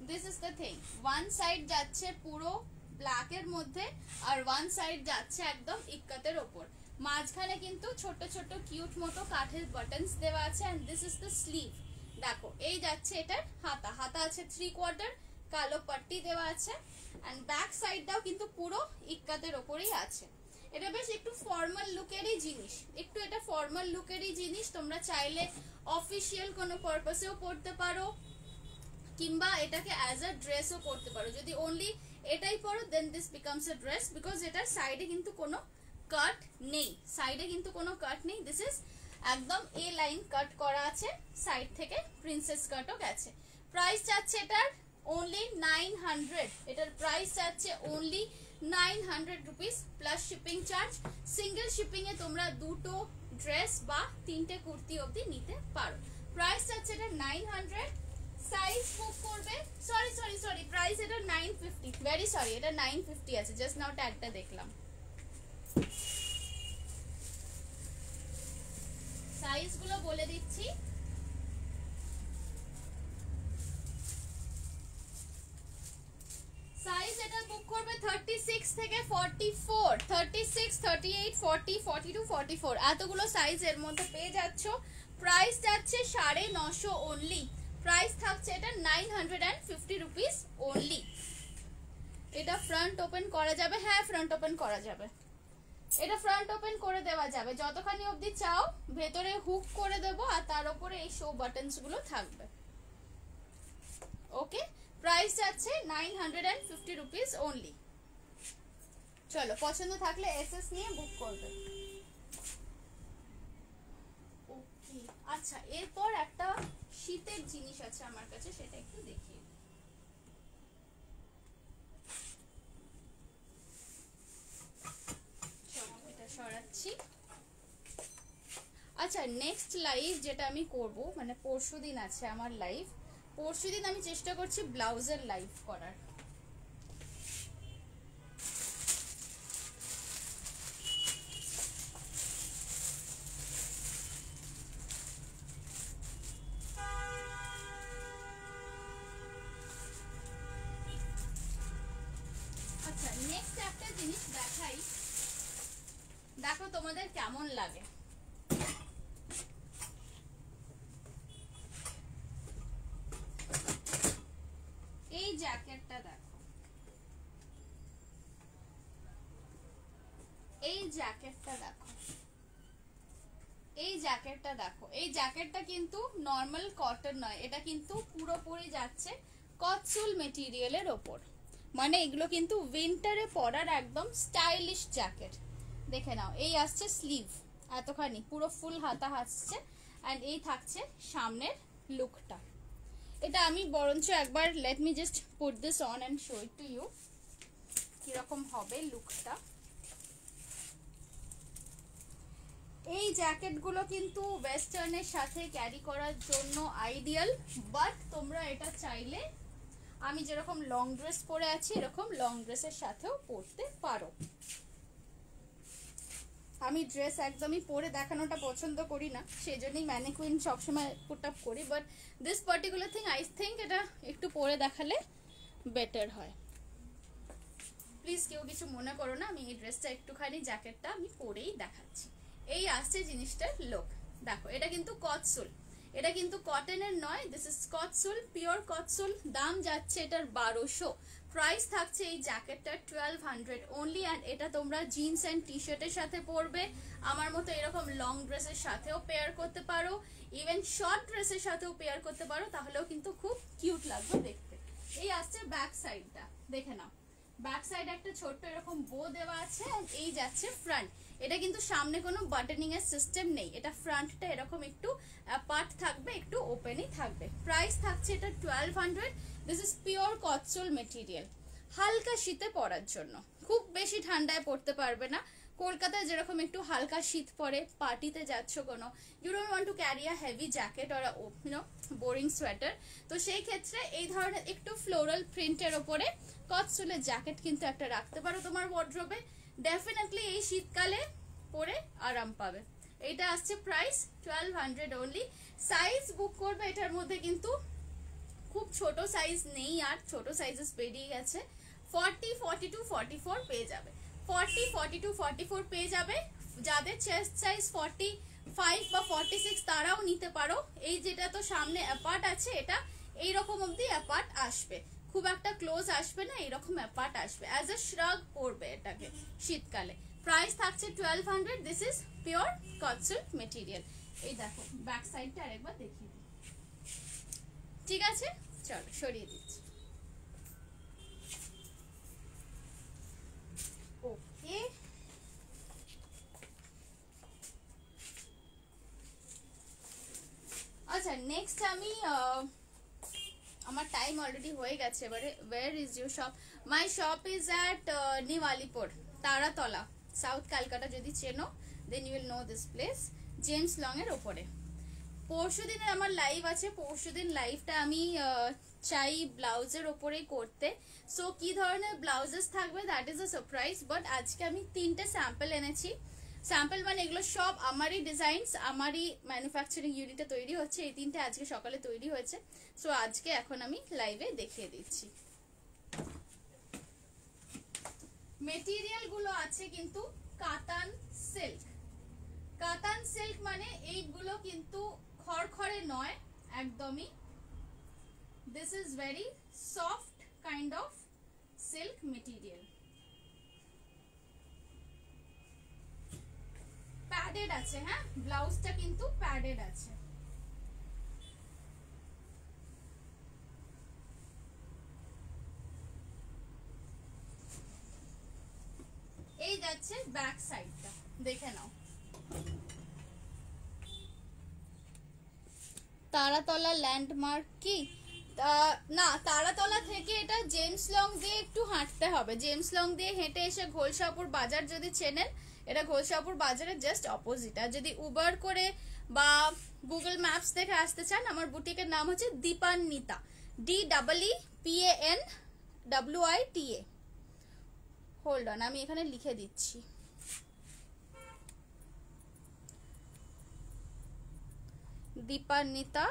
this is the thing. One side যাচ্ছে পুরো ব্ল্যাকের মধ্যে, আর ওয়ান সাইড যাচ্ছে একদম ইক্কাতের ওপর। মাঝখানে কিন্তু ছোট ছোট কিউট মতো কাঠের বাটনস দেওয়া আছে। And this is the sleeve. দেখো, এই যাচ্ছে এটার হাতা, হাতা আছে 3/4, কালো পাট্টি দেওয়া আছে। এন্ড ব্যাক সাইডটাও কিন্তু পুরো ইক্কাতের ওপরেই আছে। এটা বেশ একটু ফর্মাল লুকেরই জিনিস, একটু এটা ফর্মাল লুকেরই জিনিস। তোমরা চাইলে অফিসিয়াল কোনো পারপাসেও পড়তে পারো, কিংবা এটাকে অ্যাজ আ ড্রেসও পরতে পারো। যদি অনলি এটাই পরো then this becomes a dress, because এটার সাইডে কিন্তু কোনো কাট নেই, সাইডে কিন্তু কোনো কাট নেই। দিস ইজ একদম এ লাইন কাট করা আছে, সাইড থেকে প্রিন্সেস কাটও গেছে। প্রাইস যাচ্ছে এটার অনলি 900, এটার প্রাইস যাচ্ছে only 900 rupees plus shipping charge. Single shipping এ তোমরা দুটো ড্রেস বা তিনটে কুর্তি অবধি নিতে পারো। প্রাইস যাচ্ছে এটা 900। সাইজ বুক করবে, সরি সরি সরি, প্রাইস এটা 950, ভেরি সরি, এটা 950 আছে। জাস্ট নাও ট্যাগটা দেখলাম। সাইজ গুলো বলে দিচ্ছি। সাইজ এটা বুক করবে 36 থেকে 44, 36, 38, 40, 42, 44, এতগুলো সাইজ এর মধ্যে পেয়ে যাচ্ছ। প্রাইস যাচ্ছে 950 অনলি। প্রাইস থাকছে এটা 950 রুপিস অনলি। এটা ফ্রন্ট ওপেন করা যাবে, হ্যাঁ ফ্রন্ট ওপেন করা যাবে, এটা ফ্রন্ট ওপেন করে দেওয়া যাবে যতখানি অবধি চাও। ভেতরে হুক করে দেবো আর তার উপরে এই শো বাটনস গুলো থাকবে। ওকে, প্রাইস যাচ্ছে 950 রুপিস অনলি। চলো, পছন্দ থাকলে এসএস নিয়ে বুক করবে। ওকে, আচ্ছা, এরপর একটা শীতের জিনিস আছে আমার কাছে, সেটা একটু দেখি। এটা সরাচ্ছি। আচ্ছা, নেক্সট লাইভ যেটা আমি করব, মানে পরশুদিন আছে আমার লাইভ। পরশুদিন আমি চেষ্টা করছি ব্লাউজের লাইভ করার। আচ্ছা, নেক্সট একটা জিনিস দেখাই, দেখো তোমাদের কেমন লাগে। এই জ্যাকেটটা দেখো, এই জ্যাকেটটা দেখো, এই জ্যাকেটটা দেখো। এই জ্যাকেটটা কিন্তু নর্মাল কটন নয়, এটা কিন্তু পুরোপুরি যাচ্ছে কটসুল মেটেরিয়ালের ওপর। মানে এগুলো কিন্তু উইন্টারে পরার একদম স্টাইলিশ জ্যাকেট। দেখে নাও, এই আসছে স্লিভ এতখানি, পুরো ফুল হাতা আসছে। অ্যান্ড এই থাকছে সামনের লুকটা। এটা আমি বরঞ্চ একবার let me just put this on and show it to you কিরকম হবে লুকটা। এই জ্যাকেটগুলো কিন্তু ওয়েস্টার্নের সাথে ক্যারি করার জন্য আইডিয়াল, বাট তোমরা এটা চাইলে আমি যেরকম লং ড্রেস পরে আছি এরকম লং ড্রেসের সাথেও পরতে পারো। আমি ড্রেস একদমই পরে দেখানোটা পছন্দ করি না, সেই জন্যই ম্যানিকুইন সবসময় পুট আপ করি, but this particular thing I think এটা একটু পরে দেখালে বেটার হয়। প্লিজ কেউ কিছু মনে করো না, আমি এই ড্রেসটা একটুখানি জ্যাকেটটা আমি পরেই দেখাচ্ছি। এই আসছে জিনিসটার লুক, দেখো এটা কিন্তু কটসুল, এটা কিন্তু কটনের নয়, দিস ইজ কটসুল, পিওর কটসুল। দাম যাচ্ছে এটার 1200, প্রাইস থাকছে এই জ্যাকেটটার 1200 অনলি। অ্যান্ড এটা তোমরা জিন্স অ্যান্ড টি শার্টের সাথে পরবে, আমার মতো এরকম লং ড্রেসের সাথেও পেয়ার করতে পারো, ইভেন শর্ট ড্রেসের সাথেও পেয়ার করতে পারো, তাহলেও কিন্তু খুব কিউট লাগবে দেখতে। এই আসছে ব্যাক সাইডটা, দেখে নাও, ব্যাক সাইডে একটা ছোট্ট এরকম বো দেওয়া আছে। এই যাচ্ছে ফ্রন্ট, এটা কিন্তু সামনে কোনো বাটনিং এর সিস্টেম নেই, এটা ফ্রন্টটা এরকম একটু অ্যাপার্ট থাকবে, একটু ওপেনই থাকবে। প্রাইস থাকছে এটা 1200। দিস ইজ পিওর কটসোল মেটেরিয়াল, হালকা শীতে পরার জন্য, খুব বেশি ঠান্ডায় পড়তে পারবে না। কলকাতায় যেরকম একটু হালকা শীত পড়ে, পার্টিতে যাচ্ছ কোনো, you don't want to carry a heavy jacket or boring sweater, তো সেই ক্ষেত্রে এই ধরনের একটু ফ্লোরাল প্রিন্টের ওপরে কটসোলের জ্যাকেট কিন্তু একটা রাখতে পারো তোমার ওয়ার্ড্রোবে, ডেফিনেটলি এই শীতকালে পরে আরাম পাবে। এটা আসছে প্রাইস 1200 অনলি। সাইজ বুক করবে, এটার মধ্যে কিন্তু খুব ছোট সাইজ নেই, আর ছোট সাইজেস বেরিয়ে গেছে। 40, 42, 44 পেয়ে যাবে, 40, 42, 44 পেয়ে যাবে। যাদের চেস্ট সাইজ 45 বা 46 তারাও নিতে পারো। এই যেটা তো সামনে অ্যাপার্ট আছে, এটা এইরকম অবধি অ্যাপার্ট আসবে, খুব একটা ক্লোজ আসবে না, এরকম অ্যাপার্ট আসবে, অ্যাজ এ শ্রাগ পরবে এটাকে শীতকালে। প্রাইস থাকছে 1200। দিস ইজ পিওর কটসল মেটেরিয়াল। এই দেখো ব্যাক সাইডটা আরেকবার দেখিয়ে দিই, ঠিক আছে? চলো সরিয়ে দিচ্ছি। ওকে, আচ্ছা নেক্সট আমি আমার টাইম অলরেডি হয়ে গেছে, এবারে where is your shop? My shop is at New Alipore, Taratala, South Calcutta. যদি চেনো then you will know this place, James Long এর ওপরে। পরশু দিনের আমার লাইভ আছে, পরশু দিন লাইভটা আমি চাই ব্লাউজের ওপরেই করতে, সো কি ধরনের ব্লাউজেস থাকবে that is a surprise, but আজকে আমি 3টে স্যাম্পল এনেছি। স্যাম্পল মানে এগুলো সব আমারই ডিজাইনস, আমারই ম্যানুফ্যাকচারিং ইউনিটে তৈরি হচ্ছে, এই 3টে আজকে সকালে তৈরি হয়েছে, সো আজকে এখন আমি লাইভে দেখিয়ে দিচ্ছি। মেটেরিয়াল গুলো আছে কিন্তু কাতান সিল্ক, কাতান সিল্ক মানে এইগুলো কিন্তু খড়খড়ে নয় একদমই, this is very soft kind of silk material. Padded আছে, হ্যাঁ ব্লাউজটা কিন্তু প্যাডেড আছে। এই যাচ্ছে ব্যাক সাইডটা, দেখে নাও। তারাতলা ল্যান্ডমার্ক কি? না, তারাতলা থেকে এটা জেমস লং দিয়ে একটু হাঁটতে হবে, জেমস লং দিয়ে হেঁটে এসে ঘোলসাপুর বাজার যদি চেনেন, এটা ঘোলসাপুর বাজারের জাস্ট অপোজিট। আর যদি উবার করে বা গুগল ম্যাপস দেখে আসতে চান, আমার বুটিকের নাম হচ্ছে দীপান্বিতা, DEEPANWITA। হোল্ড অন, আমি এখানে লিখে দিচ্ছি, দীপান্বিতা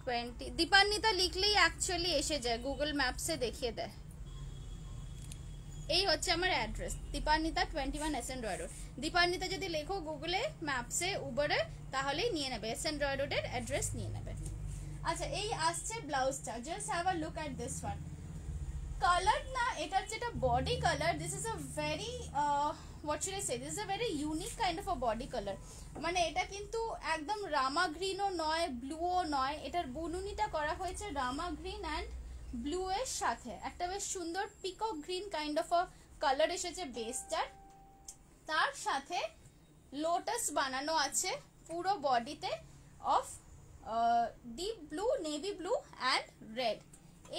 20। দীপান্বিতা লিখলেই অ্যাকচুয়ালি এসে যায়, গুগল ম্যাপসে দেখিয়ে দেয়। এই হচ্ছে আমার অ্যাড্রেস, দীপান্বিতা 21 SN রয় রোড। দীপান্বিতা যদি লেখো গুগলে ম্যাপসে উবারে, তাহলেই নিয়ে নেবে, SN রয় রোডের অ্যাড্রেস নিয়ে নেবে। আচ্ছা এই আসছে ব্লাউজটা, just have a look at this one. Colour না, এটার যেটা body colour, this is a very what should I say, this is a very unique kind of a body color, মানে এটা কিন্তু একদম রামা গ্রিনও নয়, ব্লুও নয়, এটার বুনুনিটা করা হয়েছে রামা গ্রিন অ্যান্ড ব্লু এর সাথে, একটা বেশ সুন্দর peacock green kind of a colour এসেছে বেসটার, তার সাথে লোটাস বানানো আছে পুরো বডিতে of deep blue, navy blue and red.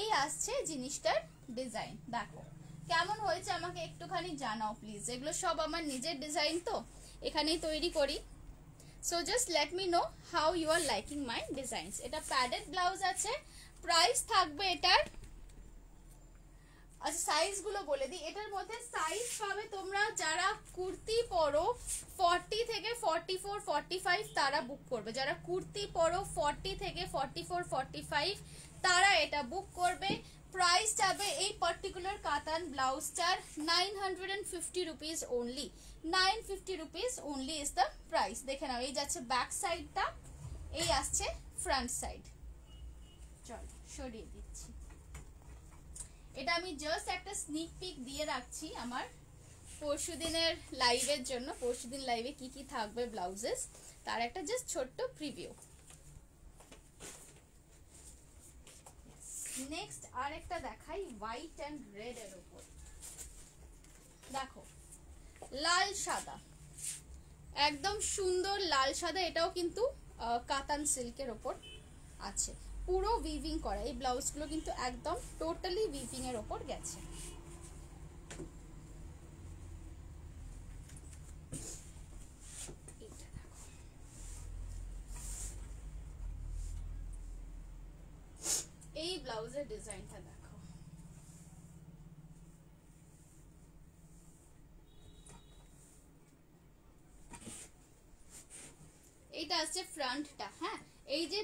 এই আসছে জিনিসটার ডিজাইন, দেখো কেমন হয়েছে আমাকে একটুখানি জানাও প্লিজ, এগুলো সব আমার নিজের ডিজাইন তো, এখানেই তৈরি করি। So just let me know how you are liking my designs. এটা প্যাডেড ব্লাউজ আছে, প্রাইস থাকবে এটার, আচ্ছা সাইজগুলো বলে দিই। এটার মধ্যে সাইজ পাবে তোমরা যারা কুর্তি পরো 40 থেকে 44 45 তারা বুক করবে, যারা কুর্তি পরো 40 থেকে 44 45 তারা এটা বুক করবে। প্রাইস যাবে এই পার্টিকুলার কাতান ব্লাউজটার 950 rupees only, 950 rupees only is the price. দেখে নাও, এই যাচ্ছে ব্যাক সাইডটা, এই আসছে ফ্রন্ট সাইড। চল সরিয়ে দিচ্ছি, এটা আমি জাস্ট একটা স্নিক পিক দিয়ে রাখছি আমার পরশুদিনের লাইভের জন্য। পরশুদিন লাইভে কি কি থাকবে ব্লাউজেস তার একটা জাস্ট ছোট্ট প্রিভিউ। নেক্সট আর একটা দেখাই হোয়াইট অ্যান্ড রেড এর উপর। দেখো লাল সাদা, একদম সুন্দর লাল সাদা, এটাও কিন্তু কাতান সিল্কের ওপর আছে, পুরো উইভিং করা। এই ব্লাউজগুলো কিন্তু একদম টোটালি উইভিং এর ওপর গেছে। এই ব্লাউজের ডিজাইনটা দেখো, এইটা আছে ফ্রন্টটা। হ্যাঁ, এই যে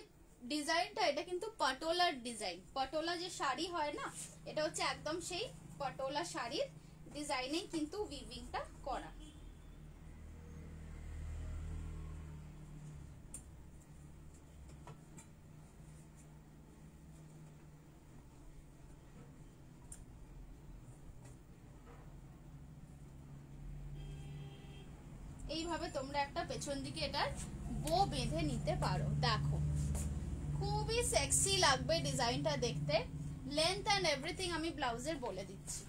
ডিজাইনটা এটা কিন্তু পাটোলার ডিজাইন, পাটোলা যে শাড়ি হয় না, এটা হচ্ছে একদম সেই পাটোলা শাড়ির ডিজাইনেই কিন্তু উইভিংটা করা। এইভাবে তোমরা একটা পেছন দিকে এটার বো বেঁধে নিতে পারো। দেখো খুবই সেক্সি লাগবে ডিজাইনটা দেখতে। লেন্থ এন্ড এভরিথিং আমি ব্লাউজের বলে দিচ্ছি।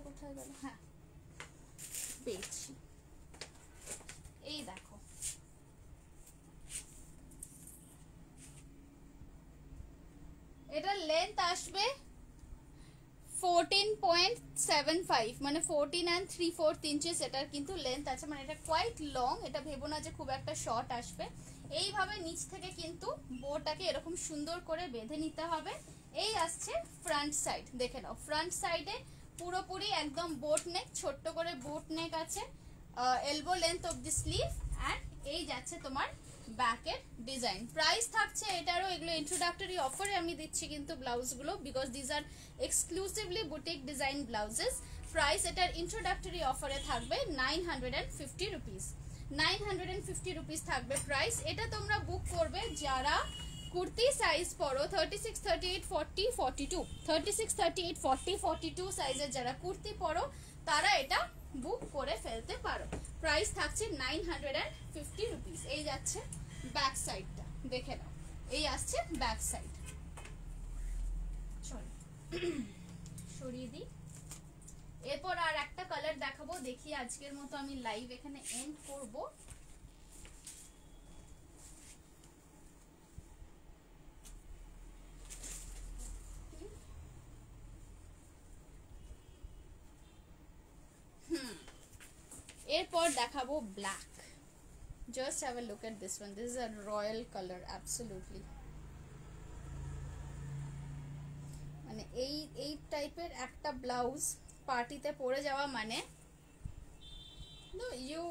কোথায় গেল? হ্যাঁ পেয়েছি, এই দেখো এটার লেন্থ আসবে 14.75, মানে 14 and 3/4 ইঞ্চেস এটার কিন্তু লেন্থ আছে, মানে এটা কোয়াইট লং। এটা ভেবো না যে খুব একটা শর্ট আসবে। এইভাবে নিচ থেকে কিন্তু বোটাকে এরকম সুন্দর করে বেঁধে নিতে হবে। এই আসছে ফ্রন্ট সাইড, দেখে নাও ফ্রন্ট সাইডে পুরোপুরি একদম বোট নেক, ছোট্ট করে বোট নেক আছে, elbow length of the sleeve, and এই যাচ্ছে তোমার ব্যাকের ডিজাইন। প্রাইস থাকছে এটারও, এগুলো ইন্ট্রোডাক্টরি অফারে আমি দিচ্ছি কিন্তু ব্লাউজগুলো, because these are exclusively boutique design blouses. Price এটার ইন্ট্রোডাক্টরি অফারে থাকবে 950 রুপিস, 950 রুপিস থাকবে প্রাইস। এটা তোমরা বুক করবে যারা কুর্তি সাইজ পরো 36, 38, 40, 42, 36, 38, 40, 42 সাইজের যারা কুর্তি পরো তারা এটা বুক করে ফেলতে পারো। প্রাইস থাকছে 950 রুপিস। এই যাচ্ছে ব্যাক সাইডটা, দেখে নাও এই আসছে ব্যাক সাইড। চলো সরিয়ে দিই। এরপর আর একটা কালার দেখাবো, দেখি আজকের মতো আমি লাইভ এখানে এন্ড করব। এরপর দেখাবো black. Just have a look at this one, this is a royal colour absolutely. মানে এই টাইপের একটা ব্লাউজ পার্টিতে পরে যাওয়া মানে no you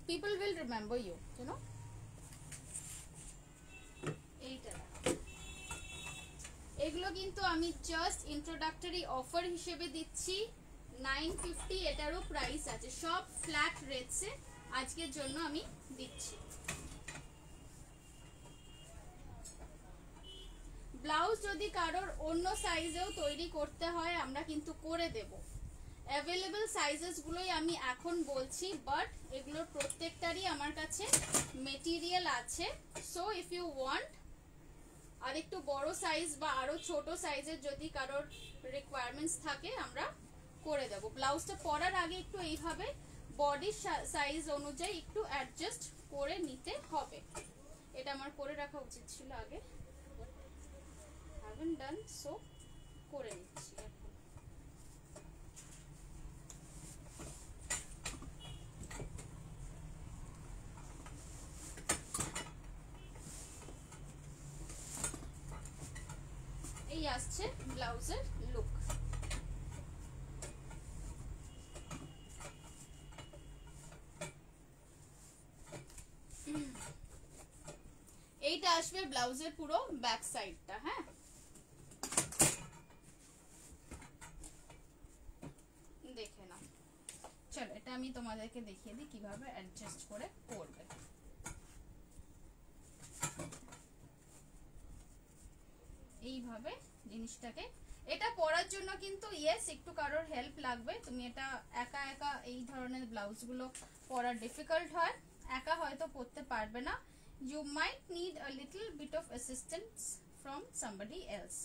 people will remember you know। এইটা এগুলো কিন্তু আমি জাস্ট ইন্ট্রোডাক্টরি অফার হিসেবে দিচ্ছি 950। এটারও প্রাইস আছে, সব ফ্ল্যাট রেটসে আজকের জন্য আমি দিচ্ছি। ব্লাউজ যদি কারোর অন্য সাইজেও তৈরি করতে হয় আমরা কিন্তু করে দেব। অ্যাভেলেবল সাইজেস গুলোই আমি এখন বলছি, বাট এগুলোর প্রত্যেকটারই আমার কাছে মেটেরিয়াল আছে। সো ইফ ইউ ওয়ান্ট আর একটু বড় সাইজ বা আরো ছোট সাইজের যদি কারোর রিকোয়ারমেন্টস থাকে আমরা করে দেব। ব্লাউজটা পরার আগে একটু এইভাবে বডির সাইজ অনুযায়ী একটু অ্যাডজাস্ট করে নিতে হবে। এটা আমার করে রাখা উচিত ছিল আগে, haven't done, so করে নিচ্ছি। আসছে ব্লাউজের লুক। এইটা আসবে ব্লাউজের পুরো ব্যাক সাইডটা। হ্যাঁ, দেখে নাও। চলো এটা আমি তোমাদেরকে দেখিয়ে দিই কিভাবে অ্যাডজাস্ট করে পরবে। এইভাবে জিনিসটাকে, এটা পরার জন্য কিন্তু ইয়েস একটু কারোর হেল্প লাগবে। তুমি এটা একা একা এই ধরনের ব্লাউজগুলো পরা ডিফিকাল্ট হয়, একা হয়তো পরতে পারবে না। You might need a little bit of assistance from somebody else.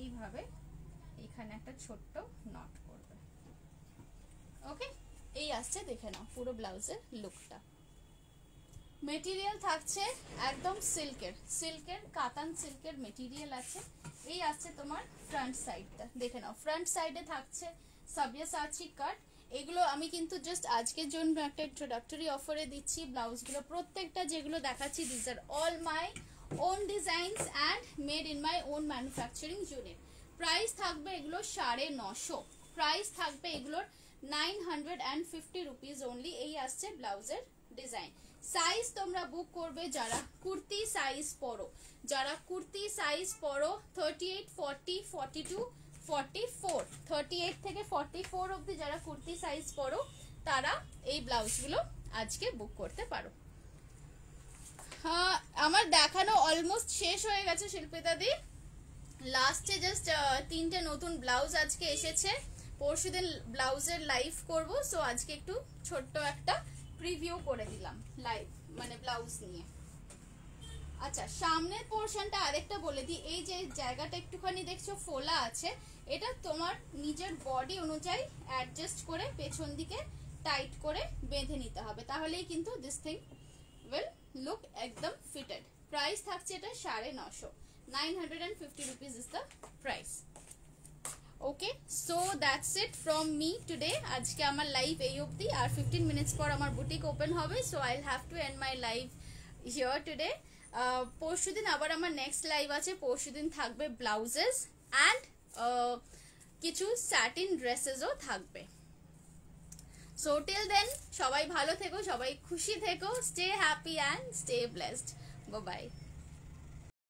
এইভাবে এখানে একটা ছোট্ট নট করবে। ওকে, এই আসছে, দেখে নাও পুরো ব্লাউজের লুকটা। মেটেরিয়াল থাকছে একদম সিল্কের কাতান সিল্কের মেটেরিয়াল আছে। এই আসছে তোমার ফ্রন্ট সাইডটা, দেখে নাও। ফ্রন্ট সাইডে থাকছে সাবিয়াসাচি কাট। এগুলো আমি কিন্তু জাস্ট আজকের জন্য একটা ইন্ট্রোডাক্টরি অফারে দিচ্ছি। ব্লাউজগুলো প্রত্যেকটা যেগুলো দেখাচ্ছি, this are all my own designs and made in my own manufacturing unit. Price থাকবে এগুলো 950, প্রাইস থাকবে এগুলোর 950 রুপিস অনলি। এই আসছে ব্লাউজের ডিজাইন। সাইজ তোমরা বুক করবে যারা কুর্তি সাইজ পরো, 38, 40, 42, 44, 38 থেকে 44 অবধি যারা কুর্তি সাইজ পরো তারা এই ব্লাউজগুলো আজকে বুক করতে পারো। হ্যাঁ, আমার দেখানো অলমোস্ট শেষ হয়ে গেছে শিল্পিতা দি। লাস্টে জাস্ট 3টে নতুন ব্লাউজ আজকে এসেছে, পরশুদিন ব্লাউজের লাইভ করব। সো আজকে একটু ছোট্ট একটা প্রিভিউ করে দিলাম লাইভ, মানে ব্লাউজ নিয়ে। আচ্ছা, সামনের পোর্শনটা আরেকটা বলে দিই। এই যে জায়গাটা একটুখানি দেখছো ফোলা আছে, এটা তোমার নিজের বডি অনুযায়ী অ্যাডজাস্ট করে পেছন দিকে টাইট করে বেঁধে নিতে হবে, তাহলেই কিন্তু দিস থিং উইল লুক একদম ফিটেড। প্রাইস থাকছে এটা 950, 950 rupees is the price. Okay, so that's it from me today. আজকে আমার লাইভ এই অবধি, আর 15 মিনিটস পর আমার বুটিক ওপেন হবে। So I will have to end my live here today. পরশুদিন আবার আমার নেক্সট লাইভ আছে। পরশুদিন থাকবে ব্লাউজেস অ্যান্ড কিছু স্যাটিন ড্রেসেসও থাকবে। সো টিল দেন সবাই ভালো থেকো, সবাই খুশি থেকো, stay happy and stay blessed. Bye bye.